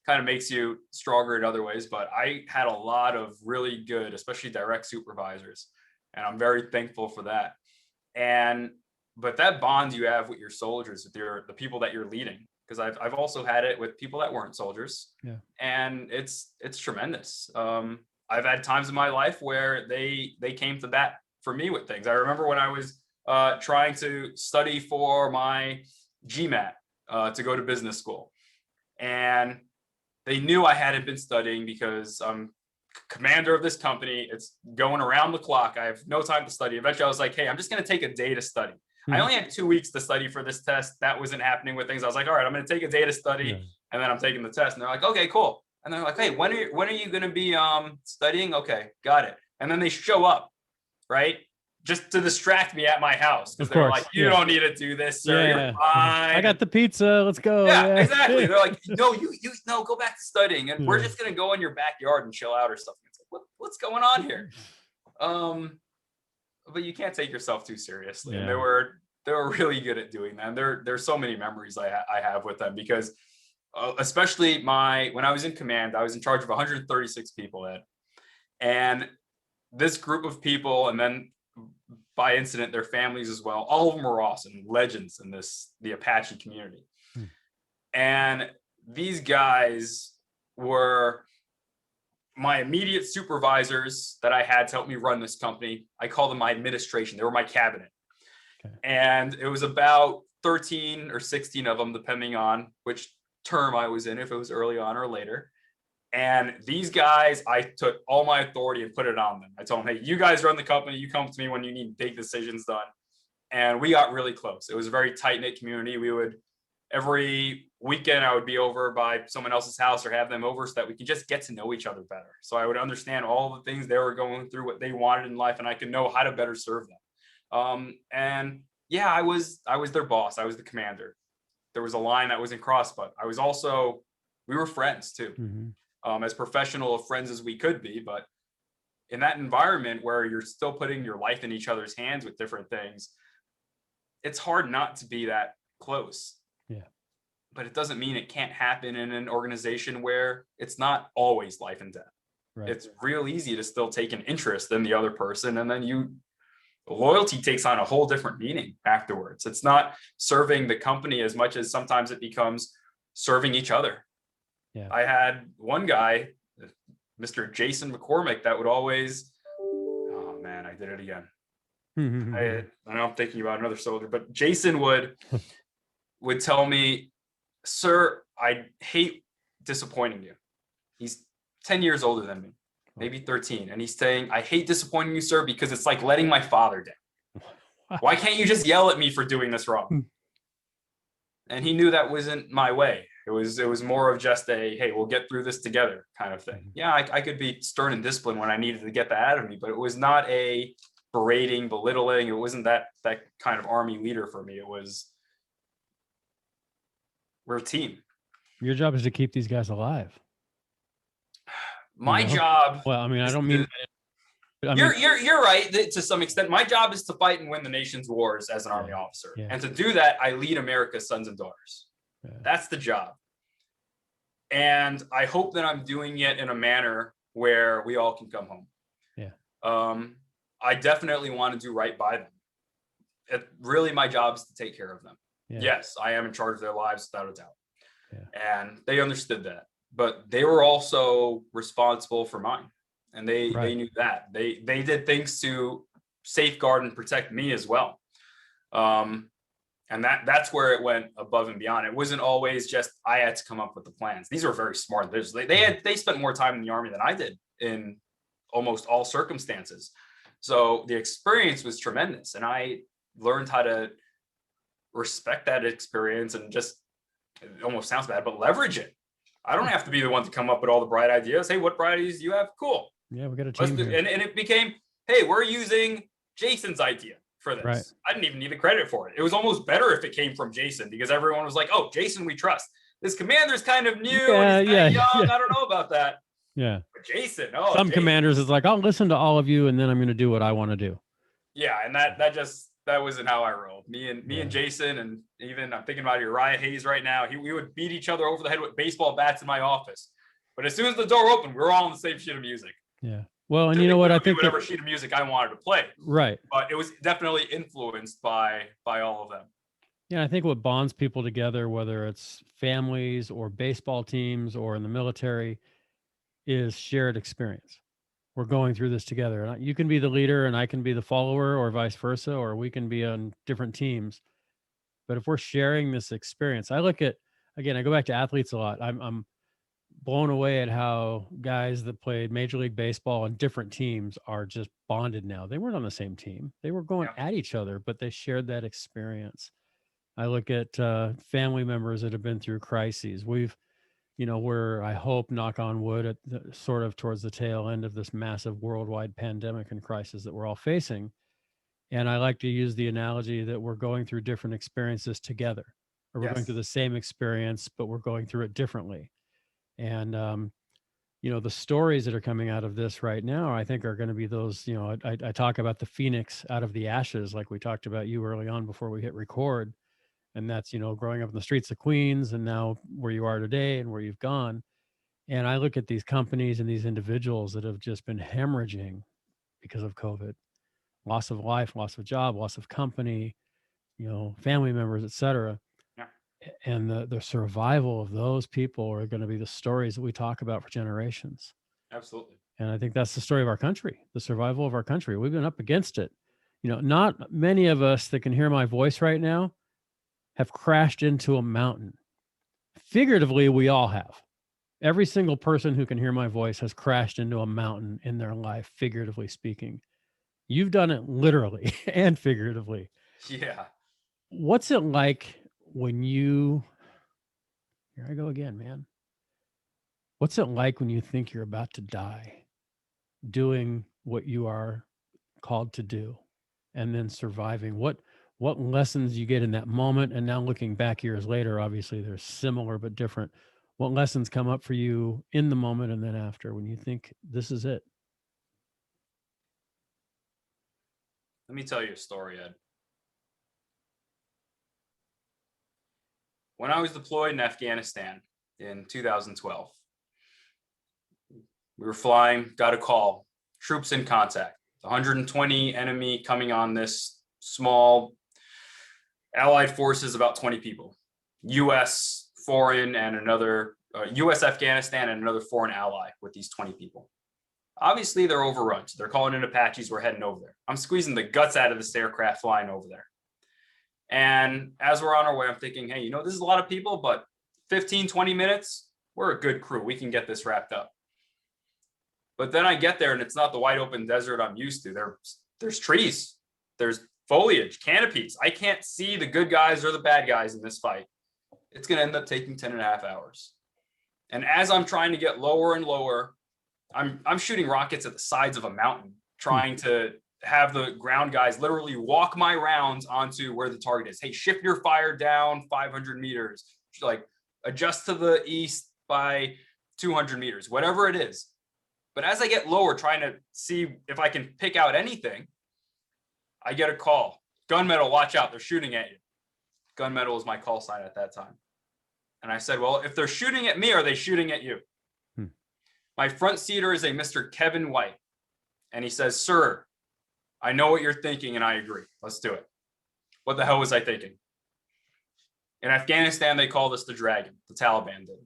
kind of makes you stronger in other ways. But I had a lot of really good, especially direct supervisors, and I'm very thankful for that. But that bond you have with your soldiers, with the people that you're leading, because I've also had it with people that weren't soldiers, and it's tremendous. I've had times in my life where they came to bat for me with things. I remember when I was trying to study for my GMAT to go to business school, and they knew I hadn't been studying because I'm commander of this company. It's going around the clock. I have no time to study. Eventually I was like, hey, I'm just going to take a day to study. I only had 2 weeks to study for this test. That wasn't happening with things. I was like, all right, I'm going to take a day to study, and then I'm taking the test. And they're like, okay, cool. And they're like, hey, when are you going to be studying? Okay, got it. And then they show up, right, just to distract me at my house, because they're like, you don't need to do this, sir. You're fine. I got the pizza. Let's go. Yeah, exactly. They're like, no, you no, go back to studying, and we're just going to go in your backyard and chill out or something. It's like, what's going on here? But you can't take yourself too seriously. And they were really good at doing that. And there's so many memories I have with them, because especially when I was in command, I was in charge of 136 people and this group of people, and then by incident, their families as well. All of them were awesome, legends in the Apache community. And these guys were my immediate supervisors that I had to help me run this company. I call them my administration. They were my cabinet. Okay. And it was about 13 or 16 of them, depending on which term I was in, if it was early on or later. And these guys, I took all my authority and put it on them. I told them, hey, you guys run the company. You come to me when you need big decisions done. And we got really close. It was a very tight-knit community. We would, every weekend, I would be over by someone else's house or have them over so that we could just get to know each other better. So I would understand all the things they were going through, what they wanted in life, and I could know how to better serve them. And yeah, I was their boss. I was the commander. There was a line that wasn't crossed, but we were friends too. As professional of friends as we could be, but in that environment where you're still putting your life in each other's hands with different things, it's hard not to be that close. Yeah. But it doesn't mean it can't happen in an organization where it's not always life and death. Right. It's real easy to still take an interest in the other person, and then loyalty takes on a whole different meaning afterwards. It's not serving the company as much as sometimes it becomes serving each other. Yeah. I had one guy, Mr. Jason McCormick, that would always, oh man, I did it again. I know I'm thinking about another soldier, but Jason would tell me, sir, I hate disappointing you. He's 10 years older than me, maybe 13. And he's saying, I hate disappointing you, sir, because it's like letting my father down. Why can't you just yell at me for doing this wrong? And he knew that wasn't my way. It was more of just a, hey, we'll get through this together kind of thing. Yeah, I could be stern and disciplined when I needed to get that out of me, but it was not a berating, belittling. It wasn't that kind of army leader for me. It was, we're a team. Your job is to keep these guys alive. My job. Well, I mean, I don't mean. You're right to some extent. My job is to fight and win the nation's wars as an Army officer, and to do that, I lead America's sons and daughters. Yeah. That's the job. And I hope that I'm doing it in a manner where we all can come home. Yeah. I definitely want to do right by them. Really, my job is to take care of them. Yeah. Yes, I am in charge of their lives without a doubt. Yeah. And they understood that. But they were also responsible for mine. And they knew that. They did things to safeguard and protect me as well. And that's where it went above and beyond. It wasn't always just I had to come up with the plans. These were very smart. They spent more time in the Army than I did in almost all circumstances. So the experience was tremendous, and I learned how to respect that experience and just, it almost sounds bad, but leverage it. I don't have to be the one to come up with all the bright ideas. Hey, what bright ideas do you have? Cool. Yeah, we got a team here. And it became, hey, we're using Jason's idea for this. Right. I didn't even need the credit for it. It was almost better if it came from Jason, because everyone was like, oh, Jason, we trust. This commander's kind of new. And he's kind of young. I don't know about that. Yeah. But Jason, Jason. Commanders is like, I'll listen to all of you, and then I'm going to do what I want to do. Yeah, and that wasn't how I rolled. Me and Jason, and even I'm thinking about Uriah Hayes right now. We would beat each other over the head with baseball bats in my office. But as soon as the door opened, we were all on the same sheet of music. Yeah. Well, and you know what? I think whatever sheet of music I wanted to play. Right. But it was definitely influenced by all of them. Yeah, I think what bonds people together, whether it's families or baseball teams or in the military, is shared experience. We're going through this together. And you can be the leader and I can be the follower, or vice versa, or we can be on different teams. But if we're sharing this experience, I go back to athletes a lot. blown away at how guys that played Major League Baseball on different teams are just bonded now. They weren't on the same team. They were going Yeah. at each other, but they shared that experience. I look at family members that have been through crises. We're, I hope, knock on wood, at sort of towards the tail end of this massive worldwide pandemic and crisis that we're all facing. And I like to use the analogy that we're going through different experiences together, or we're going through Yes. the same experience, but we're going through it differently. And the stories that are coming out of this right now, I think, are going to be those. I talk about the phoenix out of the ashes, like we talked about you early on before we hit record, and that's growing up in the streets of Queens, and now where you are today and where you've gone. And I look at these companies and these individuals that have just been hemorrhaging because of COVID, loss of life, loss of job, loss of company, family members, et cetera. Yeah. And the survival of those people are going to be the stories that we talk about for generations. Absolutely. And I think that's the story of our country, the survival of our country. We've been up against it. Not many of us that can hear my voice right now have crashed into a mountain. Figuratively, we all have. Every single person who can hear my voice has crashed into a mountain in their life, figuratively speaking. You've done it literally and figuratively. Yeah. What's it like when here I go again, man. What's it like when you think you're about to die, doing what you are called to do, and then surviving? What lessons you get in that moment? And now looking back years later, obviously they're similar but different. What lessons come up for you in the moment and then after, when you think this is it? Let me tell you a story, Ed. When I was deployed in Afghanistan in 2012, we were flying, got a call, troops in contact, 120 enemy coming on this small allied forces, about 20 people, US, foreign, and another US, Afghanistan, and another foreign ally with these 20 people. Obviously, they're overrun. So they're calling in Apaches. We're heading over there. I'm squeezing the guts out of this aircraft flying over there. And as we're on our way, I'm thinking, hey, this is a lot of people, but 15, 20 minutes, we're a good crew. We can get this wrapped up. But then I get there and it's not the wide open desert I'm used to. There's trees, there's foliage, canopies. I can't see the good guys or the bad guys in this fight. It's going to end up taking 10.5 hours. And as I'm trying to get lower and lower, I'm shooting rockets at the sides of a mountain, trying to have the ground guys literally walk my rounds onto where the target is. Hey, shift your fire down 500 meters, like adjust to the east by 200 meters, whatever it is. But as I get lower, trying to see if I can pick out anything, I get a call. Gunmetal, watch out, they're shooting at you. Gunmetal is my call sign at that time. And I said, well, if they're shooting at me, are they shooting at you? My front seater is a Mr. Kevin White. And he says, sir, I know what you're thinking and I agree. Let's do it. What the hell was I thinking? In Afghanistan, they called us the dragon, the Taliban did.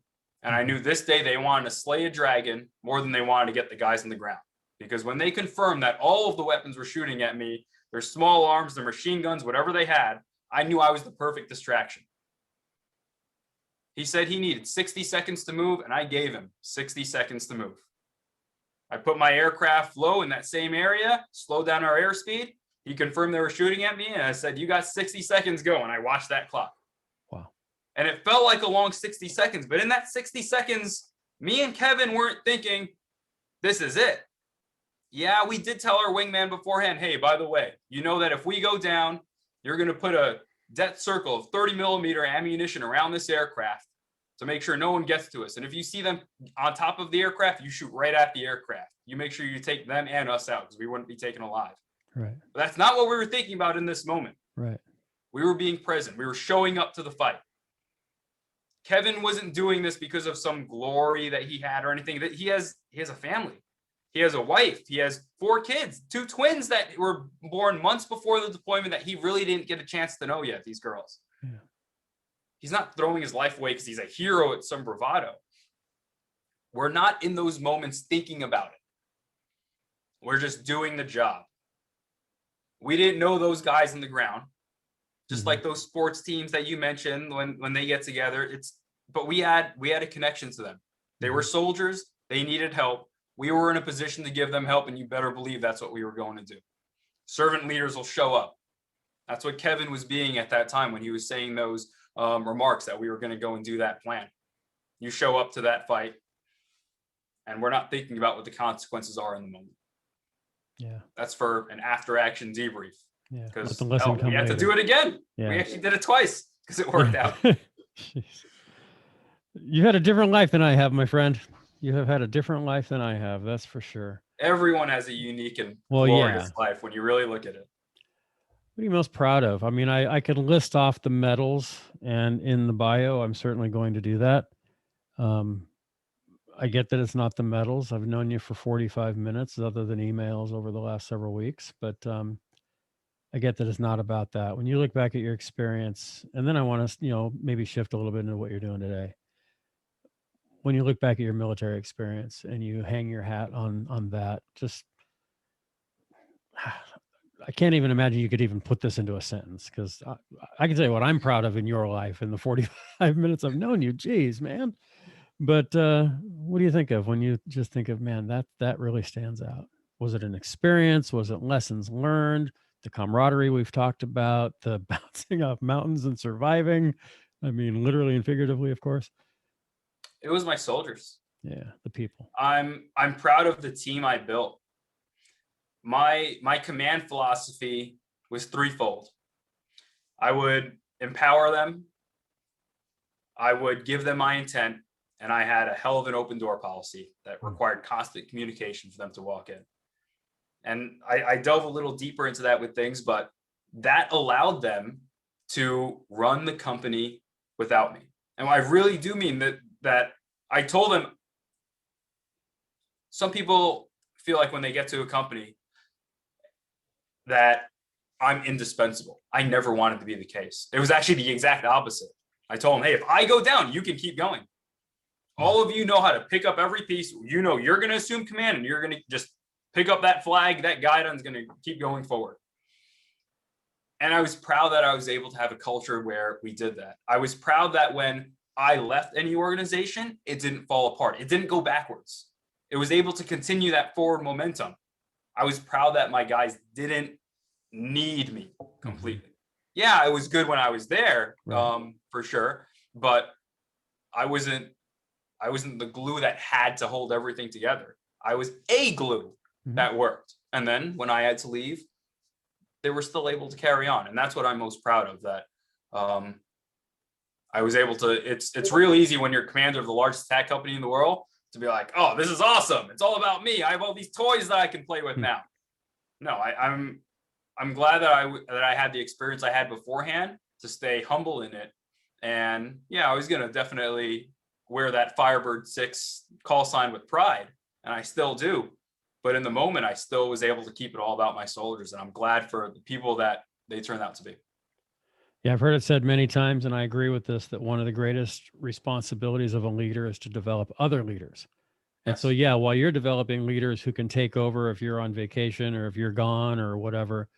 And I knew this day they wanted to slay a dragon more than they wanted to get the guys on the ground. Because when they confirmed that all of the weapons were shooting at me, their small arms, their machine guns, whatever they had, I knew I was the perfect distraction. He said he needed 60 seconds to move, and I gave him 60 seconds to move. I put my aircraft low in that same area, slowed down our airspeed. He confirmed they were shooting at me, and I said, you got 60 seconds, go. And I watched that clock. Wow. And it felt like a long 60 seconds. But in that 60 seconds, me and Kevin weren't thinking, this is it. Yeah, we did tell our wingman beforehand, hey, by the way, you know that if we go down, you're going to put a depth circle of 30 millimeter ammunition around this aircraft to make sure no one gets to us. And if you see them on top of the aircraft, you shoot right at the aircraft. You make sure you take them and us out because we wouldn't be taken alive. Right. But that's not what we were thinking about in this moment. Right. We were being present. We were showing up to the fight. Kevin wasn't doing this because of some glory that he had or anything. That he has a family. He has a wife. He has 4 kids, 2 twins that were born months before the deployment that he really didn't get a chance to know yet, these girls. Yeah. He's not throwing his life away because he's a hero at some bravado. We're not in those moments thinking about it. We're just doing the job. We didn't know those guys in the ground, just like those sports teams that you mentioned when they get together. But we had a connection to them. They were soldiers. They needed help. We were in a position to give them help, and you better believe that's what we were going to do. Servant leaders will show up. That's what Kevin was being at that time when he was saying those remarks that we were going to go and do that plan. You show up to that fight, and we're not thinking about what the consequences are in the moment. Yeah. That's for an after-action debrief. Yeah. Because we had to do it again. Yeah. We actually did it twice because it worked out. You had a different life than I have, my friend. You have had a different life than I have. That's for sure. Everyone has a unique and glorious life when you really look at it. What are you most proud of? I mean, I could list off the medals, and in the bio, I'm certainly going to do that. I get that it's not the medals. I've known you for 45 minutes other than emails over the last several weeks, but I get that it's not about that. When you look back at your experience, and then I want to, maybe shift a little bit into what you're doing today. When you look back at your military experience and you hang your hat on that, just, I can't even imagine you could even put this into a sentence, because I can tell you what I'm proud of in your life in the 45 minutes I've known you. Geez, man. But what do you think of when you just think of, man, that really stands out? Was it an experience? Was it lessons learned? The camaraderie we've talked about, the bouncing off mountains and surviving. I mean, literally and figuratively, of course. It was my soldiers. Yeah, the people. I'm proud of the team I built. My command philosophy was threefold. I would empower them, I would give them my intent, and I had a hell of an open door policy that required constant communication for them to walk in. And I delve a little deeper into that with things, but that allowed them to run the company without me. And I really do mean that I told them, some people feel like when they get to a company that I'm indispensable. I never wanted to be the case. It was actually the exact opposite. I told them, hey, if I go down, you can keep going. All of you know how to pick up every piece. You know, you're going to assume command, and you're going to just pick up that flag. That guidance is going to keep going forward. And I was proud that I was able to have a culture where we did that. I was proud that when I left any organization, it didn't fall apart. It didn't go backwards. It was able to continue that forward momentum. I was proud that my guys didn't need me completely. Yeah, it was good when I was there, for sure. But I wasn't the glue that had to hold everything together. I was a glue that worked. And then when I had to leave, they were still able to carry on. And that's what I'm most proud of, that I was able to, it's real easy when you're commander of the largest attack company in the world to be like, oh, this is awesome. It's all about me. I have all these toys that I can play with now. No, I'm glad that I had the experience I had beforehand to stay humble in it. And yeah, I was going to definitely wear that Firebird 6 call sign with pride, and I still do. But in the moment, I still was able to keep it all about my soldiers, and I'm glad for the people that they turned out to be. Yeah, I've heard it said many times, and I agree with this, that one of the greatest responsibilities of a leader is to develop other leaders. And so, yeah, while you're developing leaders who can take over if you're on vacation or if you're gone or whatever,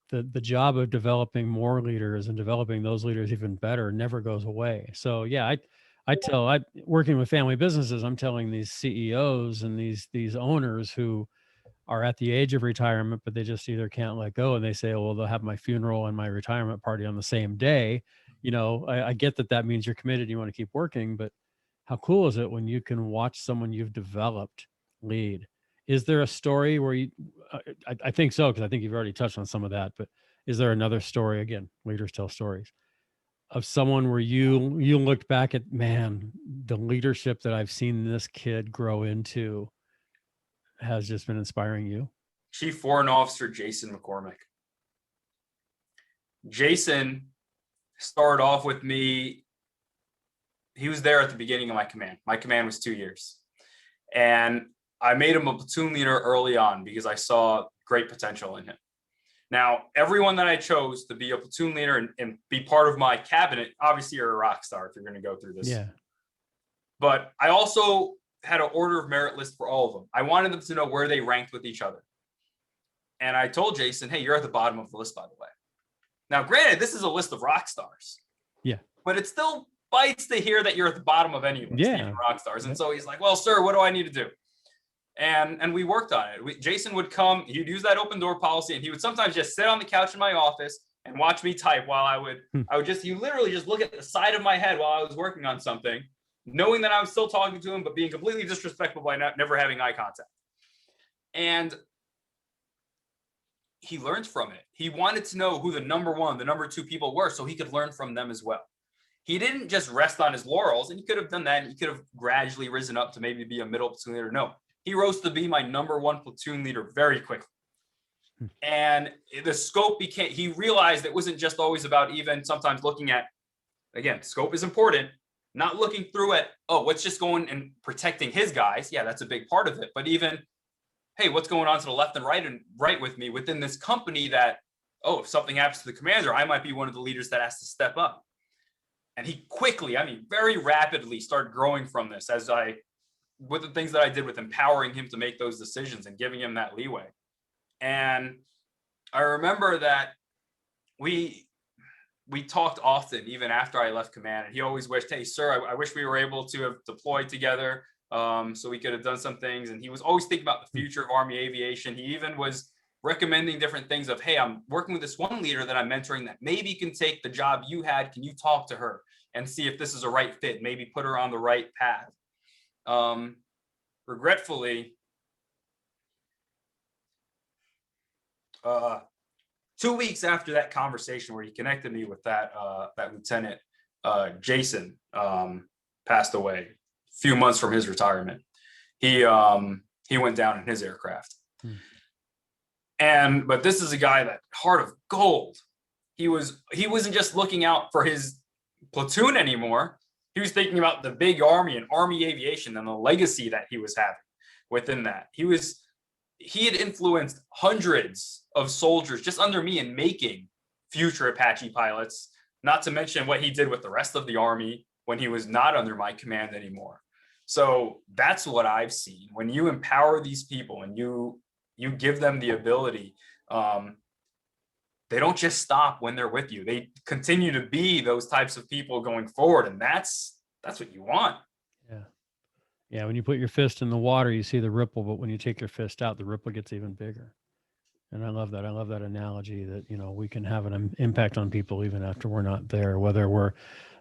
the job of developing more leaders and developing those leaders even better never goes away. So, yeah, I working with family businesses, I'm telling these CEOs and these owners who are at the age of retirement, but they just either can't let go. And they say, oh, well, they'll have my funeral and my retirement party on the same day. I get that means you're committed and you want to keep working, but how cool is it when you can watch someone you've developed lead? Is there a story where you, I think so, because I think you've already touched on some of that, but is there another story, again, leaders tell stories, of someone where you looked back at, man, the leadership that I've seen this kid grow into has just been inspiring you? Chief Warrant Officer Jason McCormick. Jason started off with me. He was there at the beginning of my command. My command was 2 years. And I made him a platoon leader early on because I saw great potential in him. Now, everyone that I chose to be a platoon leader and be part of my cabinet, obviously you're a rock star if you're going to go through this. Yeah. But I also had an order of merit list for all of them. I wanted them to know where they ranked with each other. And I told Jason, hey, you're at the bottom of the list, by the way. Now, granted, this is a list of rock stars. Yeah. But it's still bites to hear that you're at the bottom of any list, Yeah. even rock stars. And so he's like, well, sir, what do I need to do? And we worked on it. Jason would come, he'd use that open door policy, and he would sometimes just sit on the couch in my office and watch me type while I would just, he literally just look at the side of my head while I was working on something, knowing that I was still talking to him, but being completely disrespectful by never having eye contact. And he learned from it. He wanted to know who the number one, the number two people were so he could learn from them as well. He didn't just rest on his laurels, and he could have done that. And he could have gradually risen up to maybe be a middle platoon leader. No, he rose to be my number one platoon leader very quickly. And the scope became, he realized it wasn't just always about even sometimes looking at, again, scope is important, not looking through at, oh, what's just going and protecting his guys. Yeah, that's a big part of it. But even, hey, what's going on to the left and right with me within this company that, oh, if something happens to the commander, I might be one of the leaders that has to step up. And he quickly, I mean, very rapidly started growing from this with the things that I did with empowering him to make those decisions and giving him that leeway. And I remember that we talked often, even after I left command, and he always wished, hey, sir, I wish we were able to have deployed together so we could have done some things. And he was always thinking about the future of Army aviation. He even was recommending different things of, hey, I'm working with this one leader that I'm mentoring that maybe can take the job you had. Can you talk to her and see if this is a right fit? Maybe put her on the right path. Regretfully, 2 weeks after that conversation where he connected me with that lieutenant, Jason, passed away a few months from his retirement. He went down in his aircraft. But this is a guy that heart of gold. He wasn't just looking out for his platoon anymore. He was thinking about the big Army and Army aviation and the legacy that he was having within that. He had influenced hundreds of soldiers just under me in making future Apache pilots, not to mention what he did with the rest of the Army when he was not under my command anymore. So that's what I've seen. When you empower these people and you give them the ability, they don't just stop when they're with you. They continue to be those types of people going forward. And that's what you want. Yeah. Yeah. When you put your fist in the water, you see the ripple, but when you take your fist out, the ripple gets even bigger. And I love that. I love that analogy that, we can have an impact on people even after we're not there, whether we're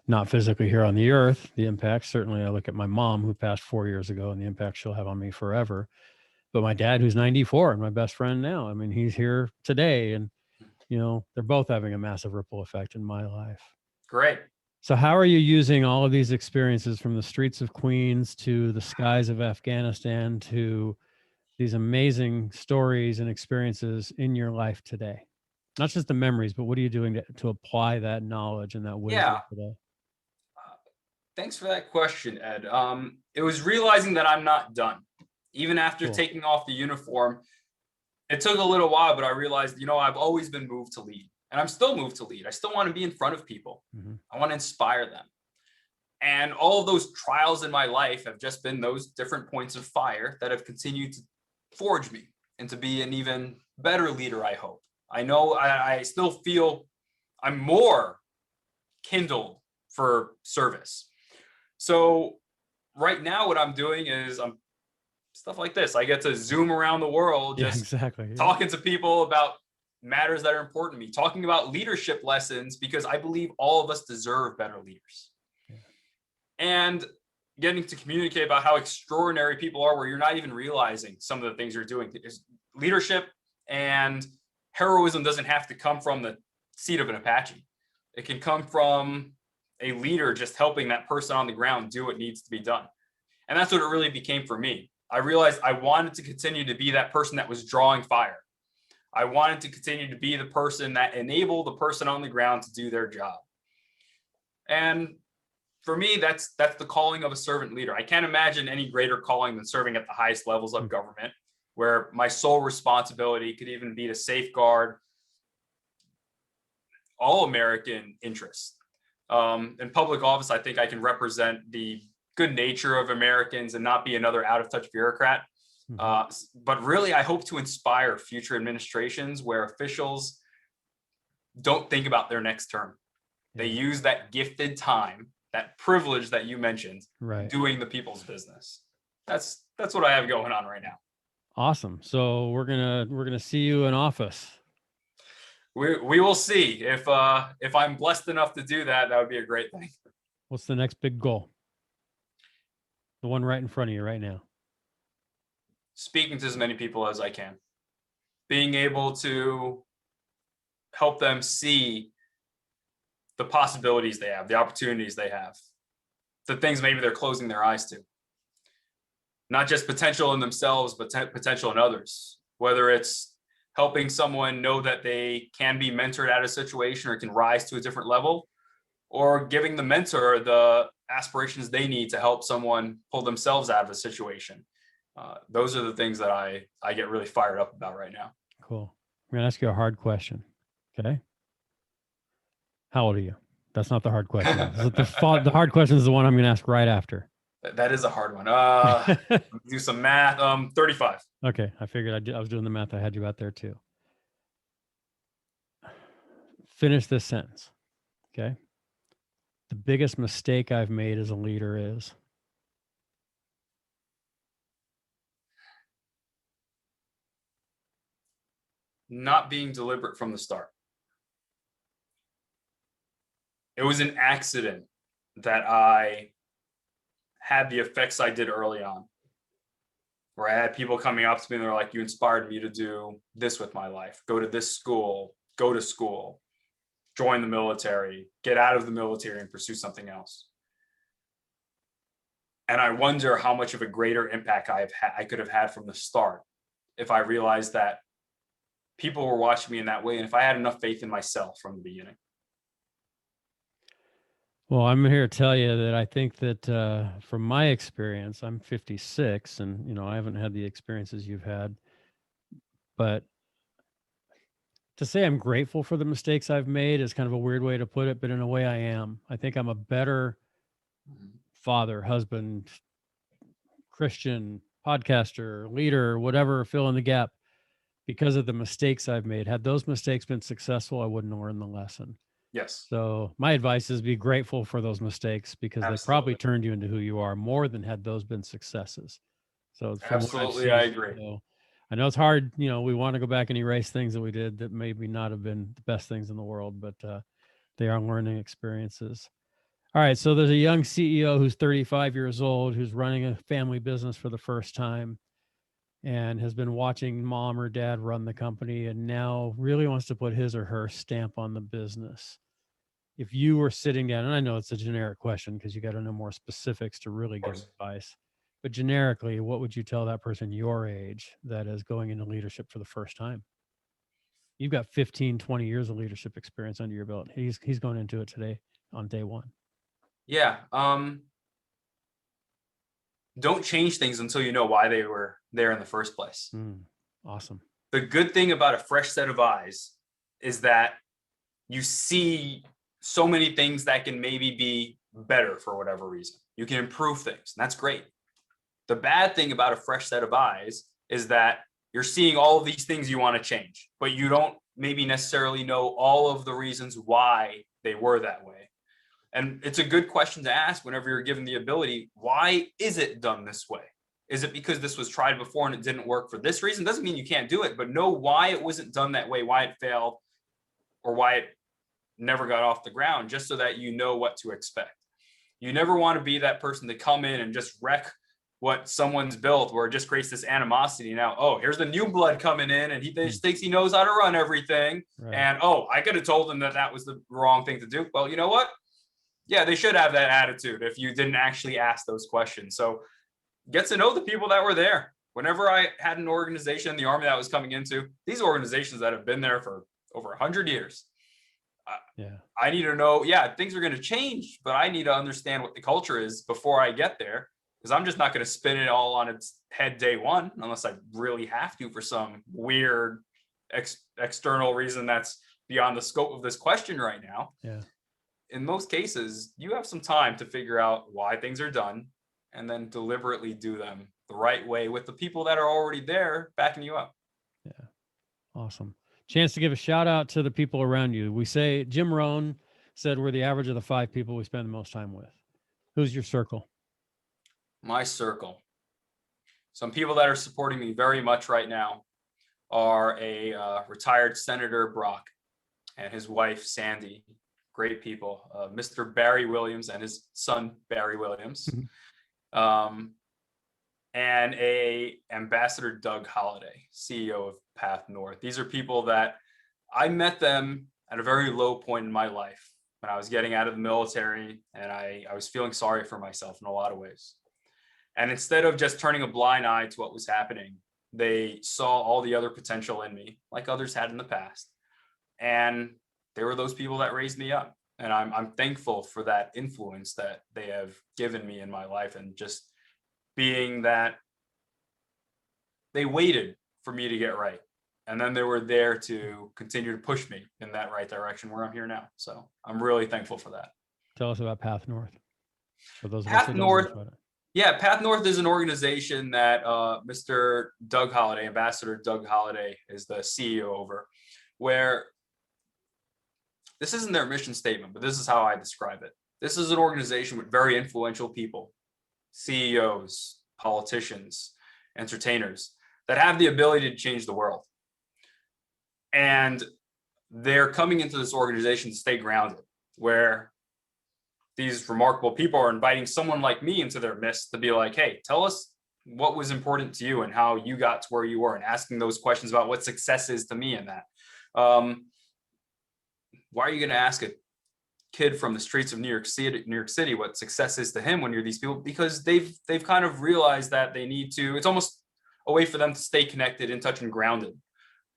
not physically here on the earth. The impact, certainly I look at my mom who passed 4 years ago and the impact she'll have on me forever. But my dad, who's 94 and my best friend now, I mean, he's here today, and, they're both having a massive ripple effect in my life. Great. So how are you using all of these experiences from the streets of Queens to the skies of Afghanistan to these amazing stories and experiences in your life today? Not just the memories, but what are you doing to apply that knowledge and that wisdom today? Thanks for that question, Ed. It was realizing that I'm not done. Even after taking off the uniform, it took a little while, but I realized, I've always been moved to lead, and I'm still moved to lead. I still want to be in front of people. I want to inspire them. And all of those trials in my life have just been those different points of fire that have continued to forge me and to be an even better leader, I hope. I know I still feel I'm more kindled for service. So right now what I'm doing is I'm stuff like this. I get to zoom around the world, just talking to people about matters that are important to me, talking about leadership lessons, because I believe all of us deserve better leaders. And getting to communicate about how extraordinary people are, where you're not even realizing some of the things you're doing. Leadership and heroism doesn't have to come from the seat of an Apache. It can come from a leader just helping that person on the ground do what needs to be done. And that's what it really became for me. I realized I wanted to continue to be that person that was drawing fire. I wanted to continue to be the person that enabled the person on the ground to do their job. And for me, that's the calling of a servant leader. I can't imagine any greater calling than serving at the highest levels of government, where my sole responsibility could even be to safeguard all American interests. In public office, I think I can represent the good nature of Americans and not be another out-of-touch bureaucrat. But really, I hope to inspire future administrations where officials don't think about their next term. They use that gifted time that privilege that you mentioned, Right. doing the people's business. That's what I have going on right now. Awesome. So we're gonna see you in office. We will see if I'm blessed enough to do that. That would be a great thing. What's the next big goal? The one right in front of you right now. Speaking to as many people as I can, being able to help them see the possibilities they have, the opportunities they have, the things maybe they're closing their eyes to. Not just potential in themselves, but potential in others. Whether it's helping someone know that they can be mentored out of a situation or can rise to a different level, or giving the mentor the aspirations they need to help someone pull themselves out of a situation. Those are the things that I get really fired up about right now. Cool. I'm gonna ask you a hard question. Okay. How old are you? That's not the hard question. The hard question is the one I'm gonna ask right after. That is a hard one. Do some math. 35. Okay. I figured I was doing the math. I had you out there too. Finish this sentence. Okay. The biggest mistake I've made as a leader is. Not being deliberate from the start. It was an accident that I had the effects I did early on, where I had people coming up to me and they're like, you inspired me to do this with my life, go to this school, go to school, join the military, get out of the military and pursue something else. And I wonder how much of a greater impact I could have had from the start if I realized that people were watching me in that way, and if I had enough faith in myself from the beginning. Well, I'm here to tell you that I think that from my experience, I'm 56, and I haven't had the experiences you've had, but to say I'm grateful for the mistakes I've made is kind of a weird way to put it, but in a way I am. I think I'm a better father, husband, Christian, podcaster, leader, whatever, fill in the gap, because of the mistakes I've made. Had those mistakes been successful, I wouldn't have learned the lesson. Yes. So my advice is be grateful for those mistakes, because they probably turned you into who you are more than had those been successes. So absolutely, I agree. I know it's hard. We want to go back and erase things that we did that maybe not have been the best things in the world, but they are learning experiences. All right. So there's a young CEO who's 35 years old, who's running a family business for the first time and has been watching mom or dad run the company and now really wants to put his or her stamp on the business. If you were sitting down, and I know it's a generic question because you got to know more specifics to really give advice, but generically, what would you tell that person your age that is going into leadership for the first time? You've got 15, 20 years of leadership experience under your belt. He's going into it today on day one. Yeah. Don't change things until you know why they were there in the first place. Awesome. The good thing about a fresh set of eyes is that you see so many things that can maybe be better for whatever reason. You can improve things, and that's great. The bad thing about a fresh set of eyes is that you're seeing all of these things you want to change, but you don't maybe necessarily know all of the reasons why they were that way. And it's a good question to ask whenever you're given the ability. Why is it done this way? Is it because this was tried before and it didn't work for this reason? Doesn't mean you can't do it, but know why it wasn't done that way, why it failed, or why it never got off the ground, just so that you know what to expect. You never want to be that person to come in and just wreck what someone's built, where it just creates this animosity. Now, oh, here's the new blood coming in and he just thinks he knows how to run everything. Right. And, I could have told him that was the wrong thing to do. Well, you know what? Yeah, they should have that attitude if you didn't actually ask those questions. So get to know the people that were there. Whenever I had an organization in the Army that I was coming into, these organizations that have been there for over 100 years, I need to know, things are going to change, but I need to understand what the culture is before I get there, because I'm just not going to spin it all on its head day one, unless I really have to for some weird external reason that's beyond the scope of this question right now. Yeah. In most cases, you have some time to figure out why things are done and then deliberately do them the right way with the people that are already there backing you up. Yeah. Awesome. Chance to give a shout out to the people around you. We say Jim Rohn said we're the average of the 5 people we spend the most time with. Who's your circle? My circle. Some people that are supporting me very much right now are a retired Senator Brock and his wife, Sandy. Great people. Mr. Barry Williams and his son, Barry Williams. And a Ambassador Doug Holliday, CEO of Path North. These are people that I met them at a very low point in my life when I was getting out of the military, and I was feeling sorry for myself in a lot of ways. And instead of just turning a blind eye to what was happening, they saw all the other potential in me, like others had in the past. And they were those people that raised me up. And I'm thankful for that influence that they have given me in my life, and just being that they waited for me to get right. And then they were there to continue to push me in that right direction where I'm here now. So I'm really thankful for that. Tell us about Path North. For those Path North. Yeah, Path North is an organization that Mr. Doug Holliday, Ambassador Doug Holliday, is the CEO over, where this isn't their mission statement, but this is how I describe it. This is an organization with very influential people, CEOs, politicians, entertainers, that have the ability to change the world. And they're coming into this organization to stay grounded, where these remarkable people are inviting someone like me into their midst to be like, hey, tell us what was important to you and how you got to where you were, and asking those questions about what success is to me in that. Why are you going to ask a kid from the streets of New York City what success is to him when you're these people? Because they've kind of realized that they need to, it's almost a way for them to stay connected, in touch, and grounded.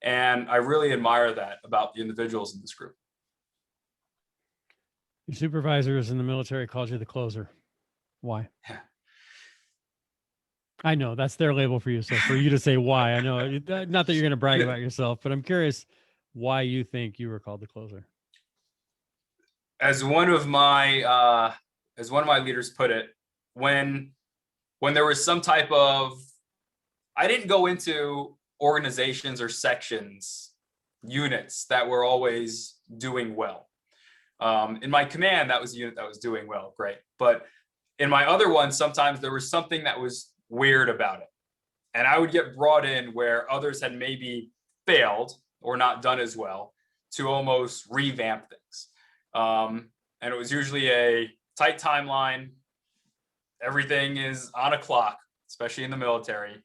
And I really admire that about the individuals in this group. Your supervisors in the military called you the closer. Why? Yeah. I know that's their label for you. So for you to say why, I know, not that you're going to brag about yourself, but I'm curious why you think you were called the closer. As one of my leaders put it, when there was some type of, I didn't go into organizations or sections, units that were always doing well. In my command, that was a unit that was doing well, great. But in my other ones, sometimes there was something that was weird about it. And I would get brought in where others had maybe failed or not done as well, to almost revamp things. And it was usually a tight timeline. Everything is on a clock, especially in the military.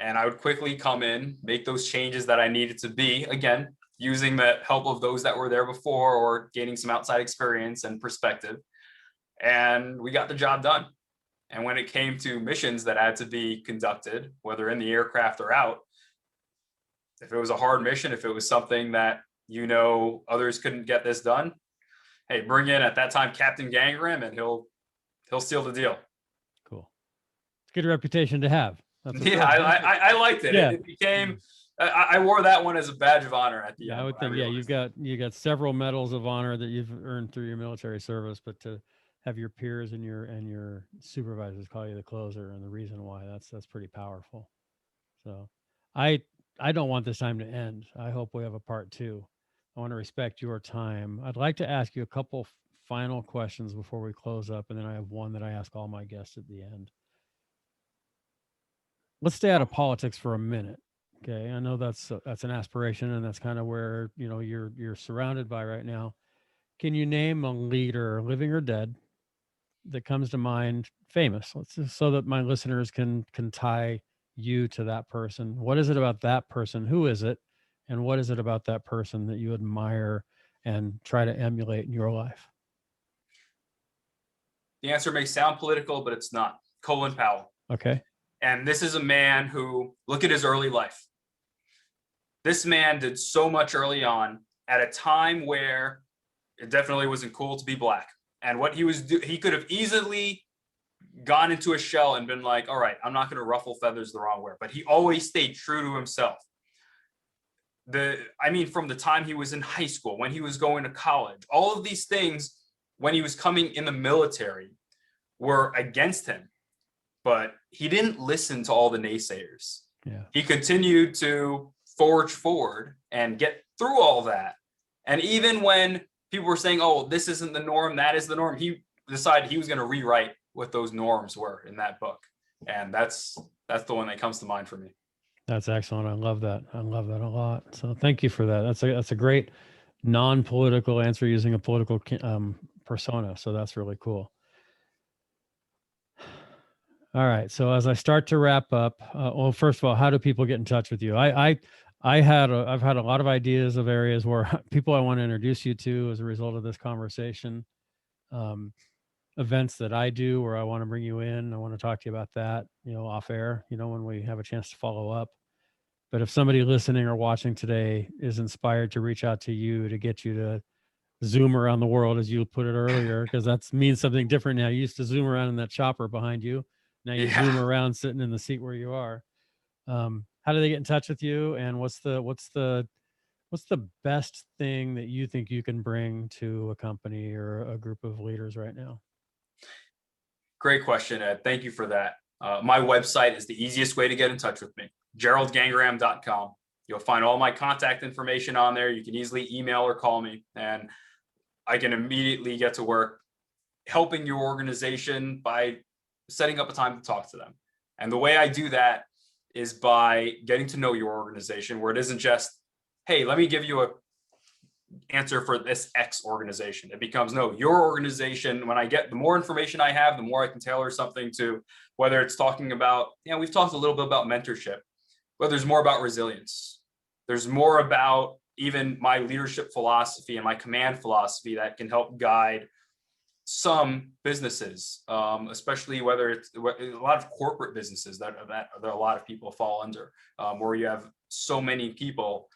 And I would quickly come in, make those changes that I needed to be, again, using the help of those that were there before, or gaining some outside experience and perspective. And we got the job done. And when it came to missions that had to be conducted, whether in the aircraft or out, if it was a hard mission, if it was something that, others couldn't get this done, hey, bring in, at that time, Captain Gangaram, and he'll seal the deal. Cool. It's a good reputation to have. Yeah, I liked it. Yeah. It became, I wore that one as a badge of honor at the end. I would think, you got several medals of honor that you've earned through your military service, but to have your peers and your supervisors call you the closer, and the reason why, that's pretty powerful. So I don't want this time to end. I hope we have a part 2. I want to respect your time. I'd like to ask you a couple final questions before we close up, and then I have one that I ask all my guests at the end. Let's stay out of politics for a minute. Okay. I know that's an aspiration, and that's kind of where, you're surrounded by right now. Can you name a leader, living or dead, that comes to mind, famous, so that my listeners can tie you to that person? What is it about that person? Who is it? And what is it about that person that you admire and try to emulate in your life? The answer may sound political, but it's not. Colin Powell. Okay. And this is a man who, look at his early life. This man did so much early on at a time where it definitely wasn't cool to be black. And what he was he could have easily gone into a shell and been like, all right, I'm not going to ruffle feathers the wrong way. But he always stayed true to himself. From the time he was in high school, when he was going to college, all of these things, when he was coming in the military, were against him. But he didn't listen to all the naysayers. Yeah. He continued to forge forward and get through all that. And even when people were saying, oh, this isn't the norm, that is the norm, he decided he was going to rewrite what those norms were in that book. And that's the one that comes to mind for me. That's excellent. I love that. I love that a lot. So thank you for that. That's a great non-political answer using a political persona. So that's really cool. All right. So as I start to wrap up, well, first of all, how do people get in touch with you? I've had a lot of ideas of areas where people I want to introduce you to as a result of this conversation. Events that I do where I want to bring you in. I want to talk to you about that, off air, when we have a chance to follow up. But if somebody listening or watching today is inspired to reach out to you to get you to zoom around the world, as you put it earlier, because that means something different now. You used to zoom around in that chopper behind you. Now you zoom around sitting in the seat where you are. How do they get in touch with you? And what's the best thing that you think you can bring to a company or a group of leaders right now? Great question, Ed. Thank you for that. My website is the easiest way to get in touch with me, geraldgangaram.com. You'll find all my contact information on there. You can easily email or call me, and I can immediately get to work helping your organization by setting up a time to talk to them. And the way I do that is by getting to know your organization, where it isn't just, hey, let me give you a answer for this X organization. It becomes, no, your organization. When I get, the more information I have, the more I can tailor something to, whether it's talking about, we've talked a little bit about mentorship, but there's more about resilience. There's more about even my leadership philosophy and my command philosophy that can help guide some businesses, especially whether it's a lot of corporate businesses that a lot of people fall under, where you have so many people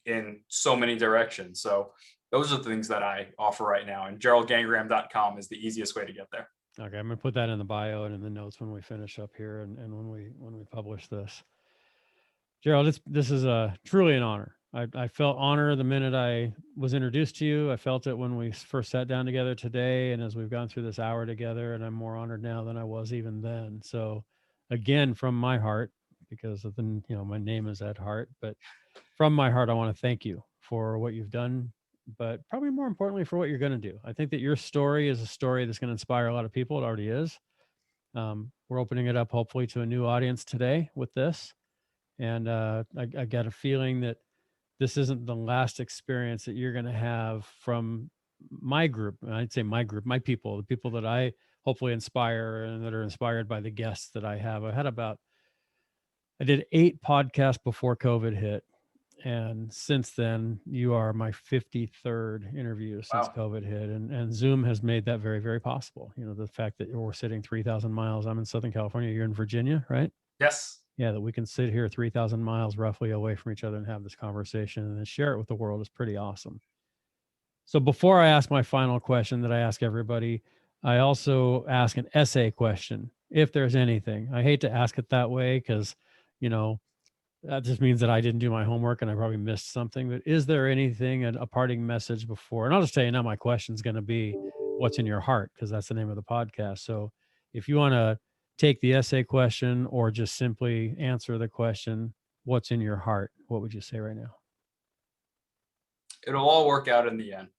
in so many directions. So those are the things that I offer right now. And geraldgangaram.com is the easiest way to get there. Okay, I'm gonna put that in the bio and in the notes when we finish up here and when we publish this. Gerald, this is truly an honor. I felt honor the minute I was introduced to you. I felt it when we first sat down together today, and as we've gone through this hour together, and I'm more honored now than I was even then. So again, from my heart, because of the, my name is Ed Hart, but from my heart, I want to thank you for what you've done, but probably more importantly for what you're going to do. I think that your story is a story that's going to inspire a lot of people. It already is. We're opening it up hopefully to a new audience today with this. And I got a feeling that this isn't the last experience that you're going to have from my group. And I'd say my group, my people, the people that I hopefully inspire and that are inspired by the guests that I have. I did 8 podcasts before COVID hit. And since then, you are my 53rd interview since COVID hit. And Zoom has made that very, very possible. The fact that we're sitting 3,000 miles. I'm in Southern California. You're in Virginia, right? Yes. Yeah, that we can sit here 3,000 miles roughly away from each other and have this conversation and then share it with the world is pretty awesome. So before I ask my final question that I ask everybody, I also ask an essay question, if there's anything. I hate to ask it that way because, that just means that I didn't do my homework and I probably missed something. But is there anything, a parting message before? And I'll just tell you now, my question is going to be what's in your heart, because that's the name of the podcast. So if you want to take the essay question or just simply answer the question, what's in your heart, what would you say right now? It'll all work out in the end.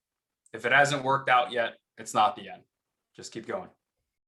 If it hasn't worked out yet, it's not the end. Just keep going.